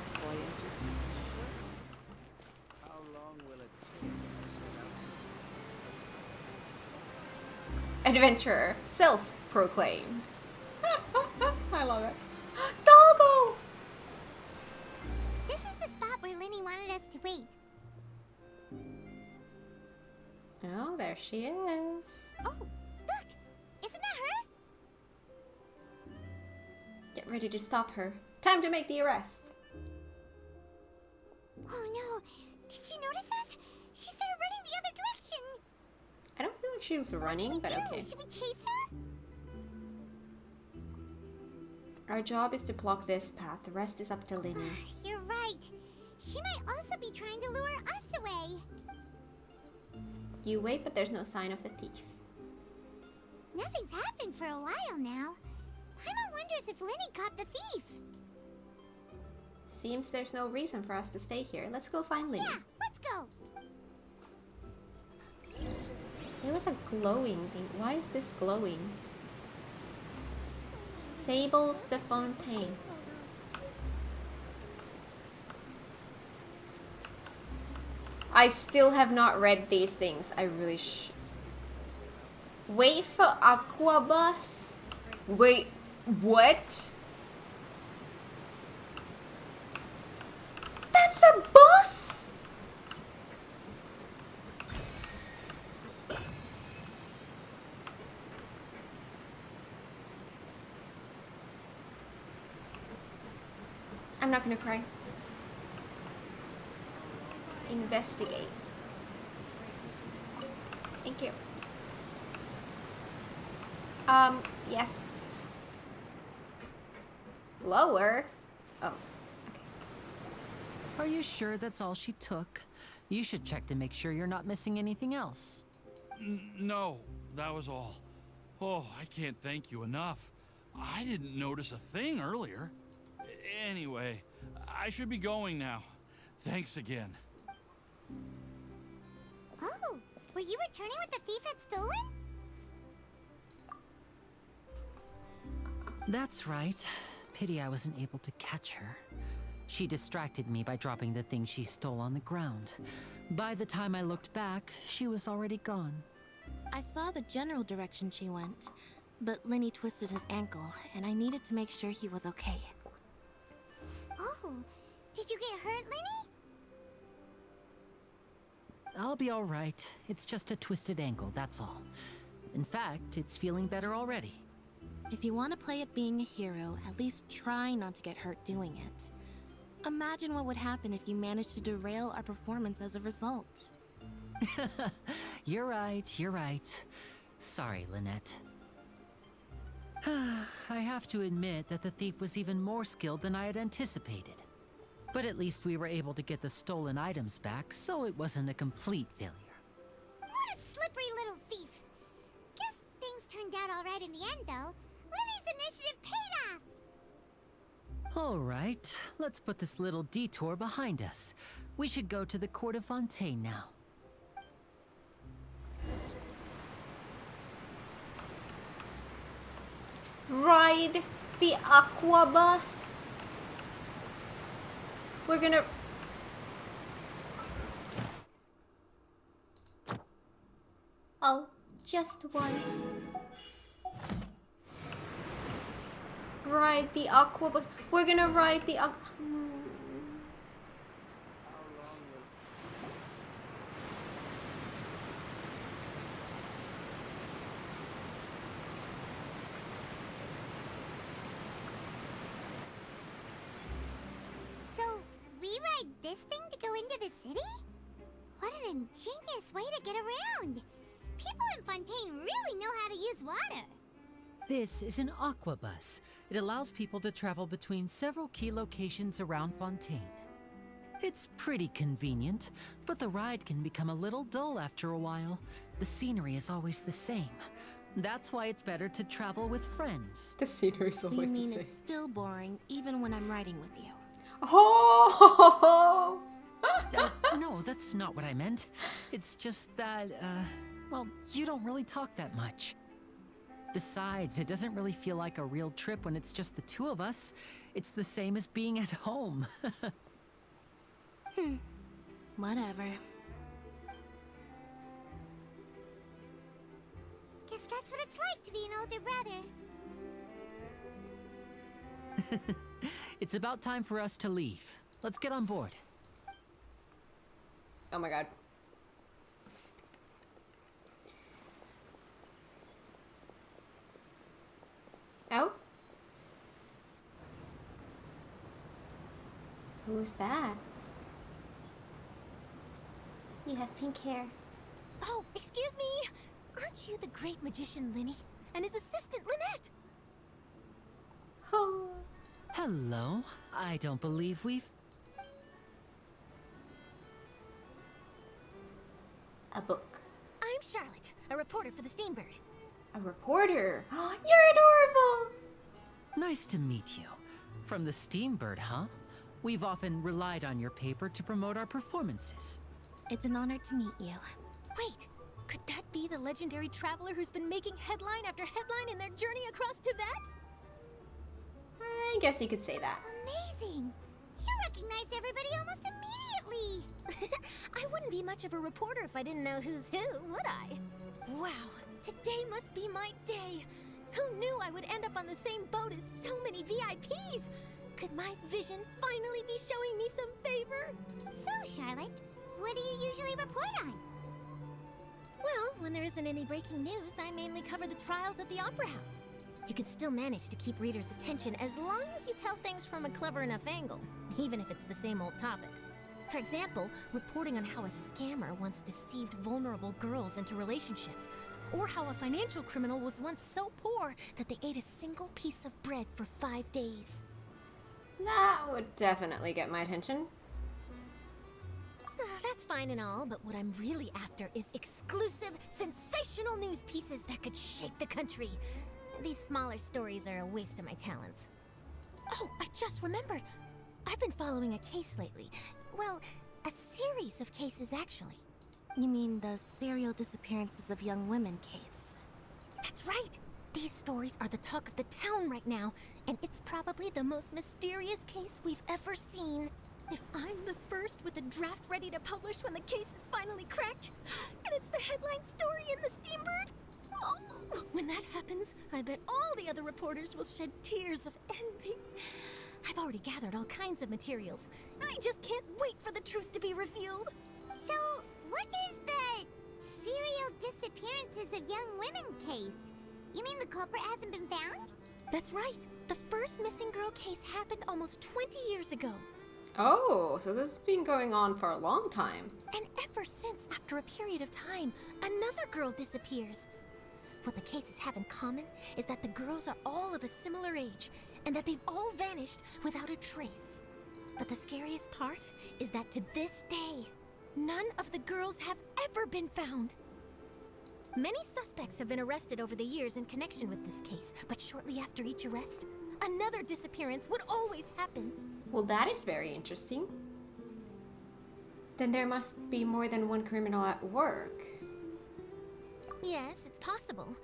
Adventurer, self-proclaimed. I love it. Doggo! This is the spot where Linny wanted us to wait. Oh, there she is. Oh, look! Isn't that her? Get ready to stop her. Time to make the arrest. Oh no! Did she notice us? She started running the other direction. I don't feel like she was running, but okay. Should we chase her? Our job is to block this path. The rest is up to Linny. You're right. She might also be trying to lure us away. You wait, but there's no sign of the thief. Nothing's happened for a while now. Paimon wonders if Linny caught the thief. Seems there's no reason for us to stay here. Let's go find Linny. Yeah, let's go. There was a glowing thing. Why is this glowing? Fables de Fontaine. I still have not read these things. I really Wait for Aquabus? Wait, what? That's a bus? I'm not gonna cry. Investigate. Thank you. Yes. Lower? Oh, okay. Are you sure that's all she took? You should check to make sure you're not missing anything else. No, that was all. Oh, I can't thank you enough. I didn't notice a thing earlier. Anyway, I should be going now. Thanks again. Oh, were you returning what the thief had stolen? That's right. Pity I wasn't able to catch her. She distracted me by dropping the thing she stole on the ground. By the time I looked back, she was already gone. I saw the general direction she went, but Linny twisted his ankle, and I needed to make sure he was okay. Oh, did you get hurt, Linny? I'll be all right. It's just a twisted ankle, that's all. In fact, it's feeling better already. If you want to play at being a hero, at least try not to get hurt doing it. Imagine what would happen if you managed to derail our performance as a result. You're right. Sorry, Lynette. I have to admit that the thief was even more skilled than I had anticipated. But at least we were able to get the stolen items back, so it wasn't a complete failure. What a slippery little thief. Guess things turned out all right in the end, though. Linny's initiative paid off. All right, let's put this little detour behind us. We should go to the court of Fontaine now. Ride the Aquabus. We're gonna... Oh, just one. Ride the aqua bus. We're gonna ride the aqua. So, we ride this thing to go into the city? What an ingenious way to get around! People in Fontaine really know how to use water. This is an aqua bus. It allows people to travel between several key locations around Fontaine. It's pretty convenient, but the ride can become a little dull after a while. The scenery is always the same. That's why it's better to travel with friends. The scenery is So you always the mean same. it's still boring even when I'm riding with you? Oh! No, that's not what I meant. It's just that, well, you don't really talk that much. Besides, it doesn't really feel like a real trip when it's just the two of us. It's the same as being at home. Whatever. Guess that's what it's like to be an older brother. It's about time for us to leave. Let's get on board. Oh my god. Oh? Who's that? You have pink hair. Oh, excuse me! Aren't you the great magician Linny? And his assistant Lynette? Oh. Hello. I don't believe we've... A book. I'm Charlotte, a reporter for the Steambird. A reporter. You're adorable! Nice to meet you. From the Steambird, huh? We've often relied on your paper to promote our performances. It's an honor to meet you. Wait, could that be the legendary traveler who's been making headline after headline in their journey across Tibet? I guess you could say that. Amazing! You recognize everybody almost immediately! I wouldn't be much of a reporter if I didn't know who's who, would I? Wow, today must be my day! Who knew I would end up on the same boat as so many VIPs? Could my vision finally be showing me some favor? So, Charlotte, what do you usually report on? Well, when there isn't any breaking news, I mainly cover the trials at the Opera House. You can still manage to keep readers' attention as long as you tell things from a clever enough angle, even if it's the same old topics. For example, reporting on how a scammer once deceived vulnerable girls into relationships, or how a financial criminal was once so poor that they ate a single piece of bread for 5 days. That would definitely get my attention. That's fine and all, but what I'm really after is exclusive, sensational news pieces that could shake the country. These smaller stories are a waste of my talents. Oh, I just remembered. I've been following a case lately. Well, a series of cases, actually. You mean the serial disappearances of young women case? That's right. These stories are the talk of the town right now, and it's probably the most mysterious case we've ever seen. If I'm the first with a draft ready to publish when the case is finally cracked, and it's the headline story in the Steambird, oh, when that happens, I bet all the other reporters will shed tears of envy. I've already gathered all kinds of materials. I just can't wait for the truth to be revealed. So, what is the serial disappearances of young women case? You mean the culprit hasn't been found? That's right. The first missing girl case happened almost 20 years ago. Oh, so this has been going on for a long time. And ever since, after a period of time, another girl disappears. What the cases have in common is that the girls are all of a similar age, and that they've all vanished without a trace. But the scariest part is that to this day, none of the girls have ever been found. Many suspects have been arrested over the years in connection with this case, but shortly after each arrest, another disappearance would always happen. Well, that is very interesting. Then there must be more than one criminal at work. Yes, it's possible.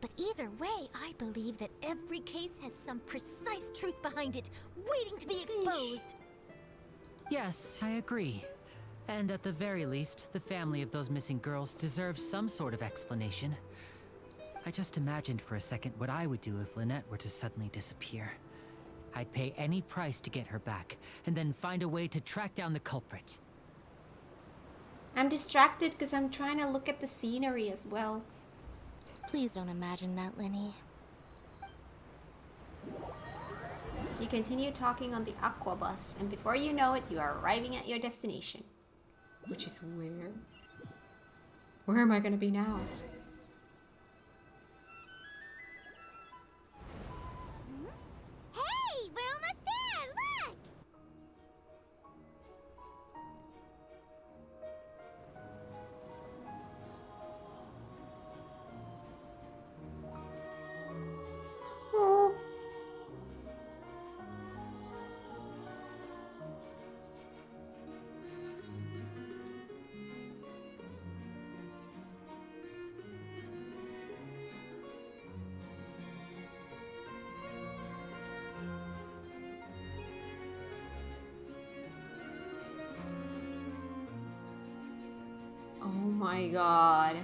But either way, I believe that every case has some precise truth behind it, waiting to be exposed. Yes, I agree. And at the very least, the family of those missing girls deserves some sort of explanation. I just imagined for a second what I would do if Lynette were to suddenly disappear. I'd pay any price to get her back, and then find a way to track down the culprit. I'm distracted because I'm trying to look at the scenery as well. Please don't imagine that, Lenny. You continue talking on the aqua bus, and before you know it, you are arriving at your destination. Which is where? Where am I gonna be now? Hey, we're almost there! Look! Oh. Oh my god.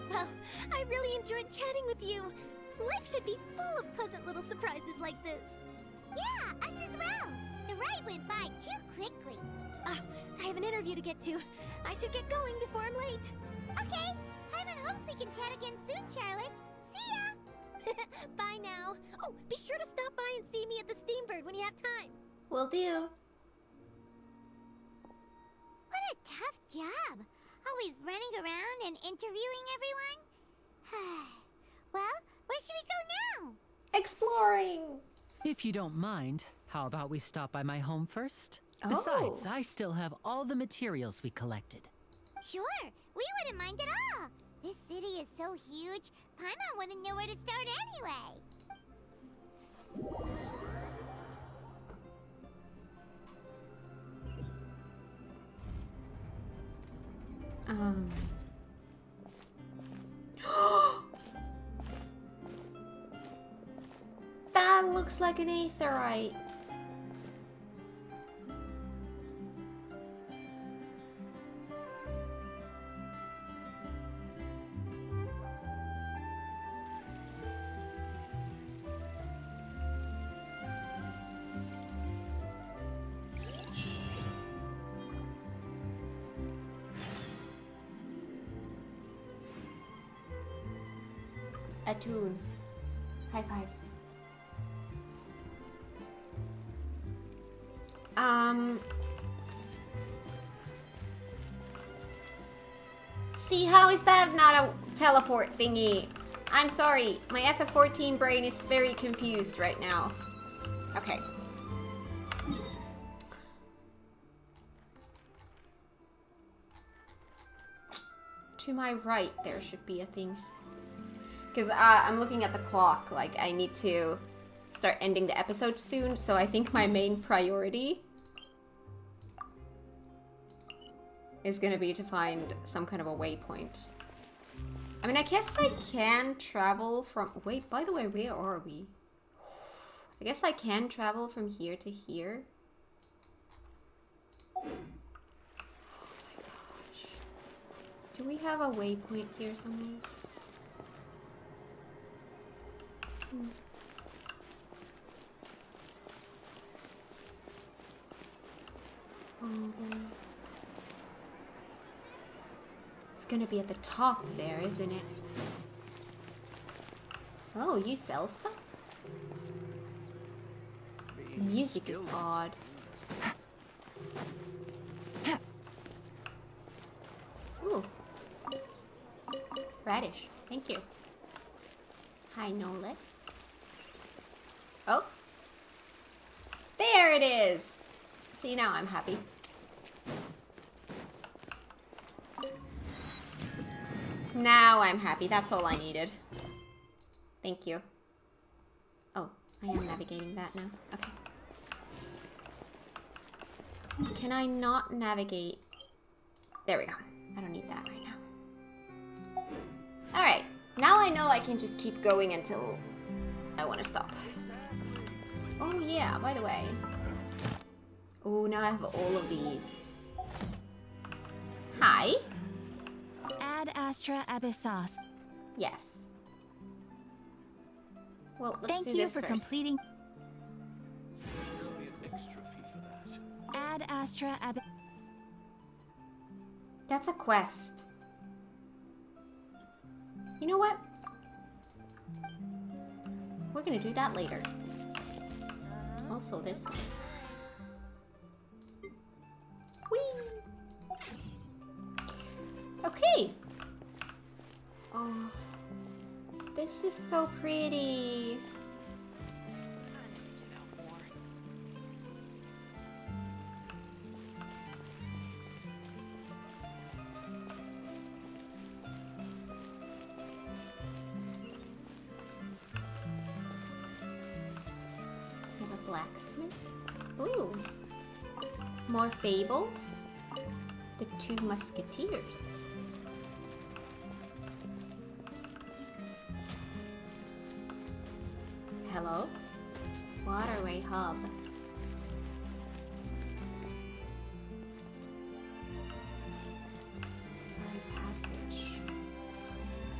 Well, I really enjoyed chatting with you. Life should be full of pleasant little surprises like this. Yeah, us as well. The ride went by too quickly. I have an interview to get to. I should get going before I'm late. Okay. Hyman hopes we can chat again soon, Charlotte. See ya! Bye now. Oh, be sure to stop by and see me at the Steambird when you have time. Will do. What a tough job. Always running around and interviewing everyone. Well, where should we go now? Exploring. If you don't mind, how about we stop by my home first? Oh. Besides, I still have all the materials we collected. Sure, we wouldn't mind at all. This city is so huge, Paimon wouldn't know where to start anyway. That looks like an aetherite. A tune. High five. See, how is that not a teleport thingy? I'm sorry, my FF14 brain is very confused right now. Okay. To my right, there should be a thing. Because I'm looking at the clock, like I need to start ending the episode soon, so I think my main priority is gonna be to find some kind of a waypoint. I mean, I guess I can travel from... Wait, by the way, where are we? I guess I can travel from here to here. Oh my gosh. Do we have a waypoint here somewhere? It's gonna be at the top there, isn't it? Oh, you sell stuff? The music is odd. Ooh. Radish, thank you. Hi, Nolet. Oh. There it is! See, now I'm happy. Now I'm happy. That's all I needed. Thank you. Oh, I am navigating that now. Okay. Can I not navigate? There we go. I don't need that right now. Alright. Now I know I can just keep going until I want to stop. Oh yeah, by the way. Oh, now I have all of these. Hi. Ad Astra Abyssos. Yes. Well, let's Thank do you this for first. completing There'll be an extra fee for that. Ad Astra Abyssos. That's a quest. You know what? We're gonna do that later. Also this one. Whee! Okay. Oh, this is so pretty. We have a blacksmith. Ooh. More fables. The Two Musketeers. Hello? Waterway hub. Sorry, passage.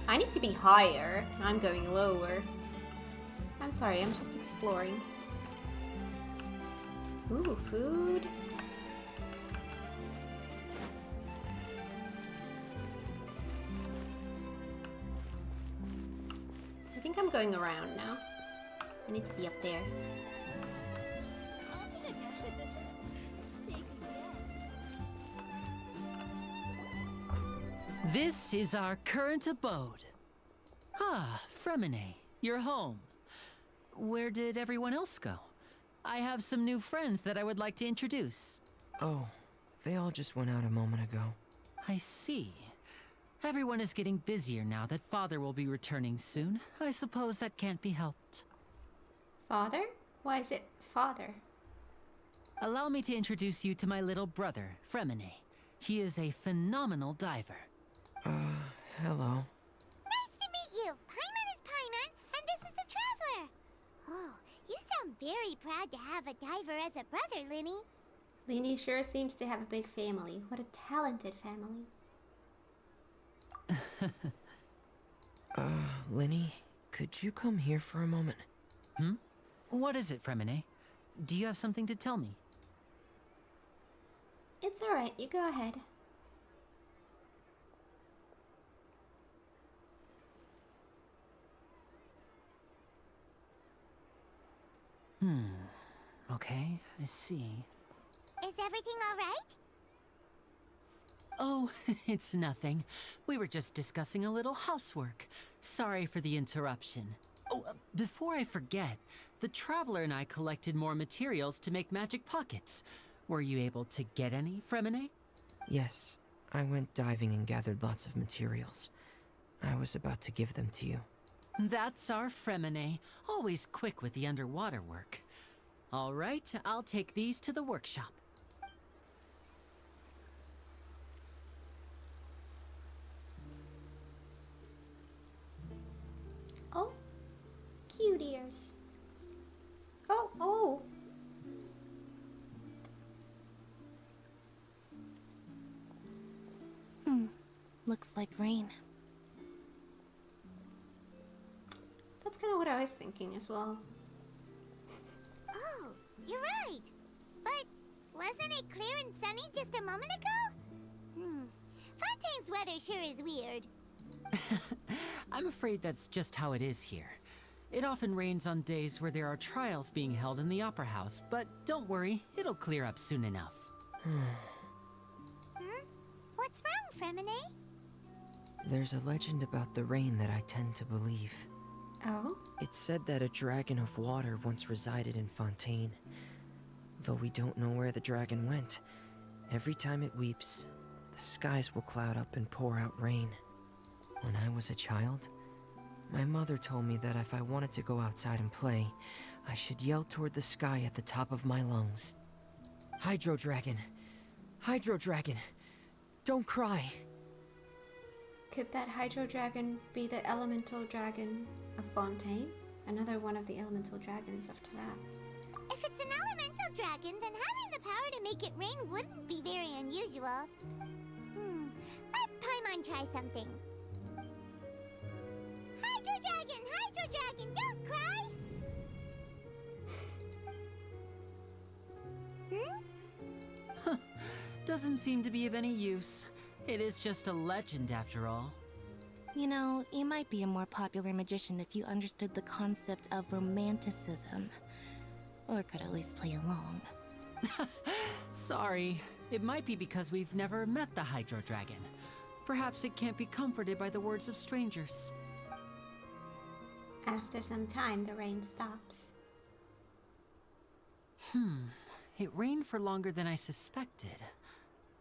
I need to be higher. I'm going lower. I'm sorry, I'm just exploring. Ooh, food. I think I'm going around now. I need to be up there. This is our current abode. Ah, Fremine, you're home. Where did everyone else go? I have some new friends that I would like to introduce. Oh, they all just went out a moment ago. I see. Everyone is getting busier now that Father will be returning soon. I suppose that can't be helped. Father? Why is it father? Allow me to introduce you to my little brother, Fremine. He is a phenomenal diver. Hello. Nice to meet you. Paimon is Paimon, and this is the Traveler. Oh, you sound very proud to have a diver as a brother, Linny. Linny sure seems to have a big family. What a talented family. Linny, could you come here for a moment? Hmm? What is it, Fremine? Do you have something to tell me? It's alright, you go ahead. Okay, I see. Is everything all right? Oh, it's nothing. We were just discussing a little housework. Sorry for the interruption. Oh, before I forget, the Traveler and I collected more materials to make magic pockets. Were you able to get any, Fremine? Yes, I went diving and gathered lots of materials. I was about to give them to you. That's our Fremine, always quick with the underwater work. All right, I'll take these to the workshop. Oh, cute ears. Oh, oh. Looks like rain. That's kind of what I was thinking as well. Oh, you're right. But wasn't it clear and sunny just a moment ago? Fontaine's weather sure is weird. I'm afraid that's just how it is here. It often rains on days where there are trials being held in the Opera House, but don't worry, it'll clear up soon enough. What's wrong, Fremine? There's a legend about the rain that I tend to believe. Oh? It's said that a dragon of water once resided in Fontaine. Though we don't know where the dragon went, every time it weeps, the skies will cloud up and pour out rain. When I was a child, my mother told me that if I wanted to go outside and play, I should yell toward the sky at the top of my lungs. Hydro Dragon! Hydro Dragon! Don't cry! Could that Hydro Dragon be the elemental dragon of Fontaine? Another one of the elemental dragons of Tavat. If it's an elemental dragon, then having the power to make it rain wouldn't be very unusual. Let Paimon try something. Hydro Dragon, don't cry! Doesn't seem to be of any use. It is just a legend after all. You know, you might be a more popular magician if you understood the concept of romanticism. Or could at least play along. Sorry. It might be because we've never met the Hydro Dragon. Perhaps it can't be comforted by the words of strangers. After some time, the rain stops. It rained for longer than I suspected.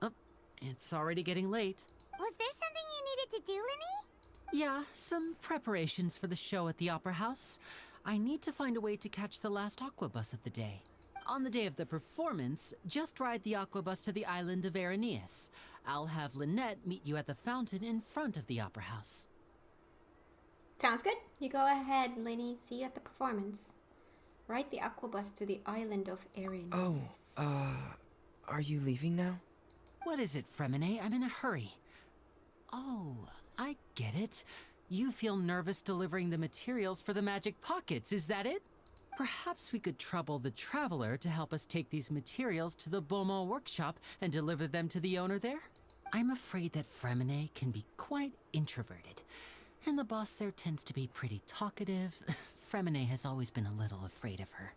Oh, it's already getting late. Was there something you needed to do, Linny? Yeah, some preparations for the show at the Opera House. I need to find a way to catch the last aqua bus of the day. On the day of the performance, just ride the aqua bus to the island of Araneus. I'll have Lynette meet you at the fountain in front of the Opera House. Sounds good. You go ahead, Lenny. See you at the performance. Ride the aqua bus to the island of Araneus. Are you leaving now? What is it, Fremine? I'm in a hurry. Oh, I get it. You feel nervous delivering the materials for the magic pockets, is that it? Perhaps we could trouble the Traveler to help us take these materials to the Beaumont workshop and deliver them to the owner there? I'm afraid that Fremine can be quite introverted, and the boss there tends to be pretty talkative. Fremine has always been a little afraid of her.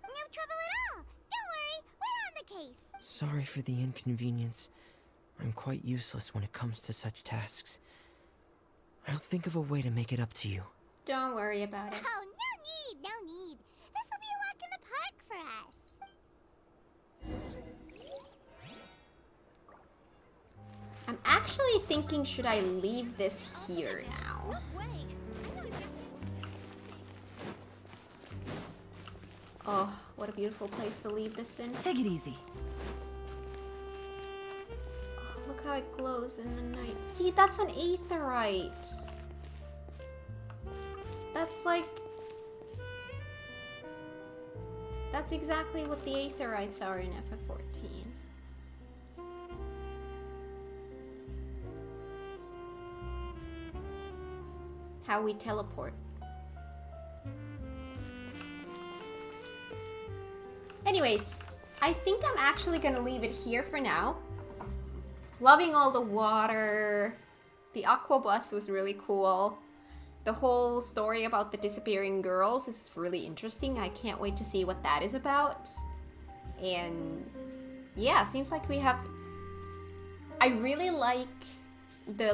No trouble at all! Don't worry, we're on the case! Sorry for the inconvenience. I'm quite useless when it comes to such tasks. I'll think of a way to make it up to you. Don't worry about it. Oh, no need! This will be a walk in the park for us! I'm actually thinking, should I leave this here now? Oh, what a beautiful place to leave this in. Take it easy. Oh, look how it glows in the night. See, that's an aetherite. That's like... That's exactly what the aetherites are in FF14. How we teleport. Anyways, I think I'm actually gonna leave it here for now. Loving all the water. The aqua bus was really cool. The whole story about the disappearing girls is really interesting. I can't wait to see what that is about. And yeah, seems like we have... I really like the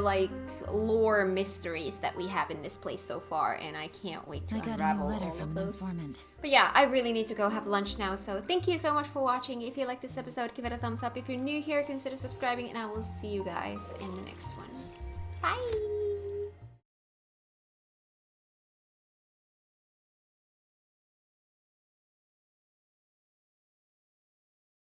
lore mysteries that we have in this place so far, and I can't wait to unravel all of those. Informant. But yeah, I really need to go have lunch now, so thank you so much for watching. If you like this episode, give it a thumbs up. If you're new here, consider subscribing, and I will see you guys in the next one. Bye!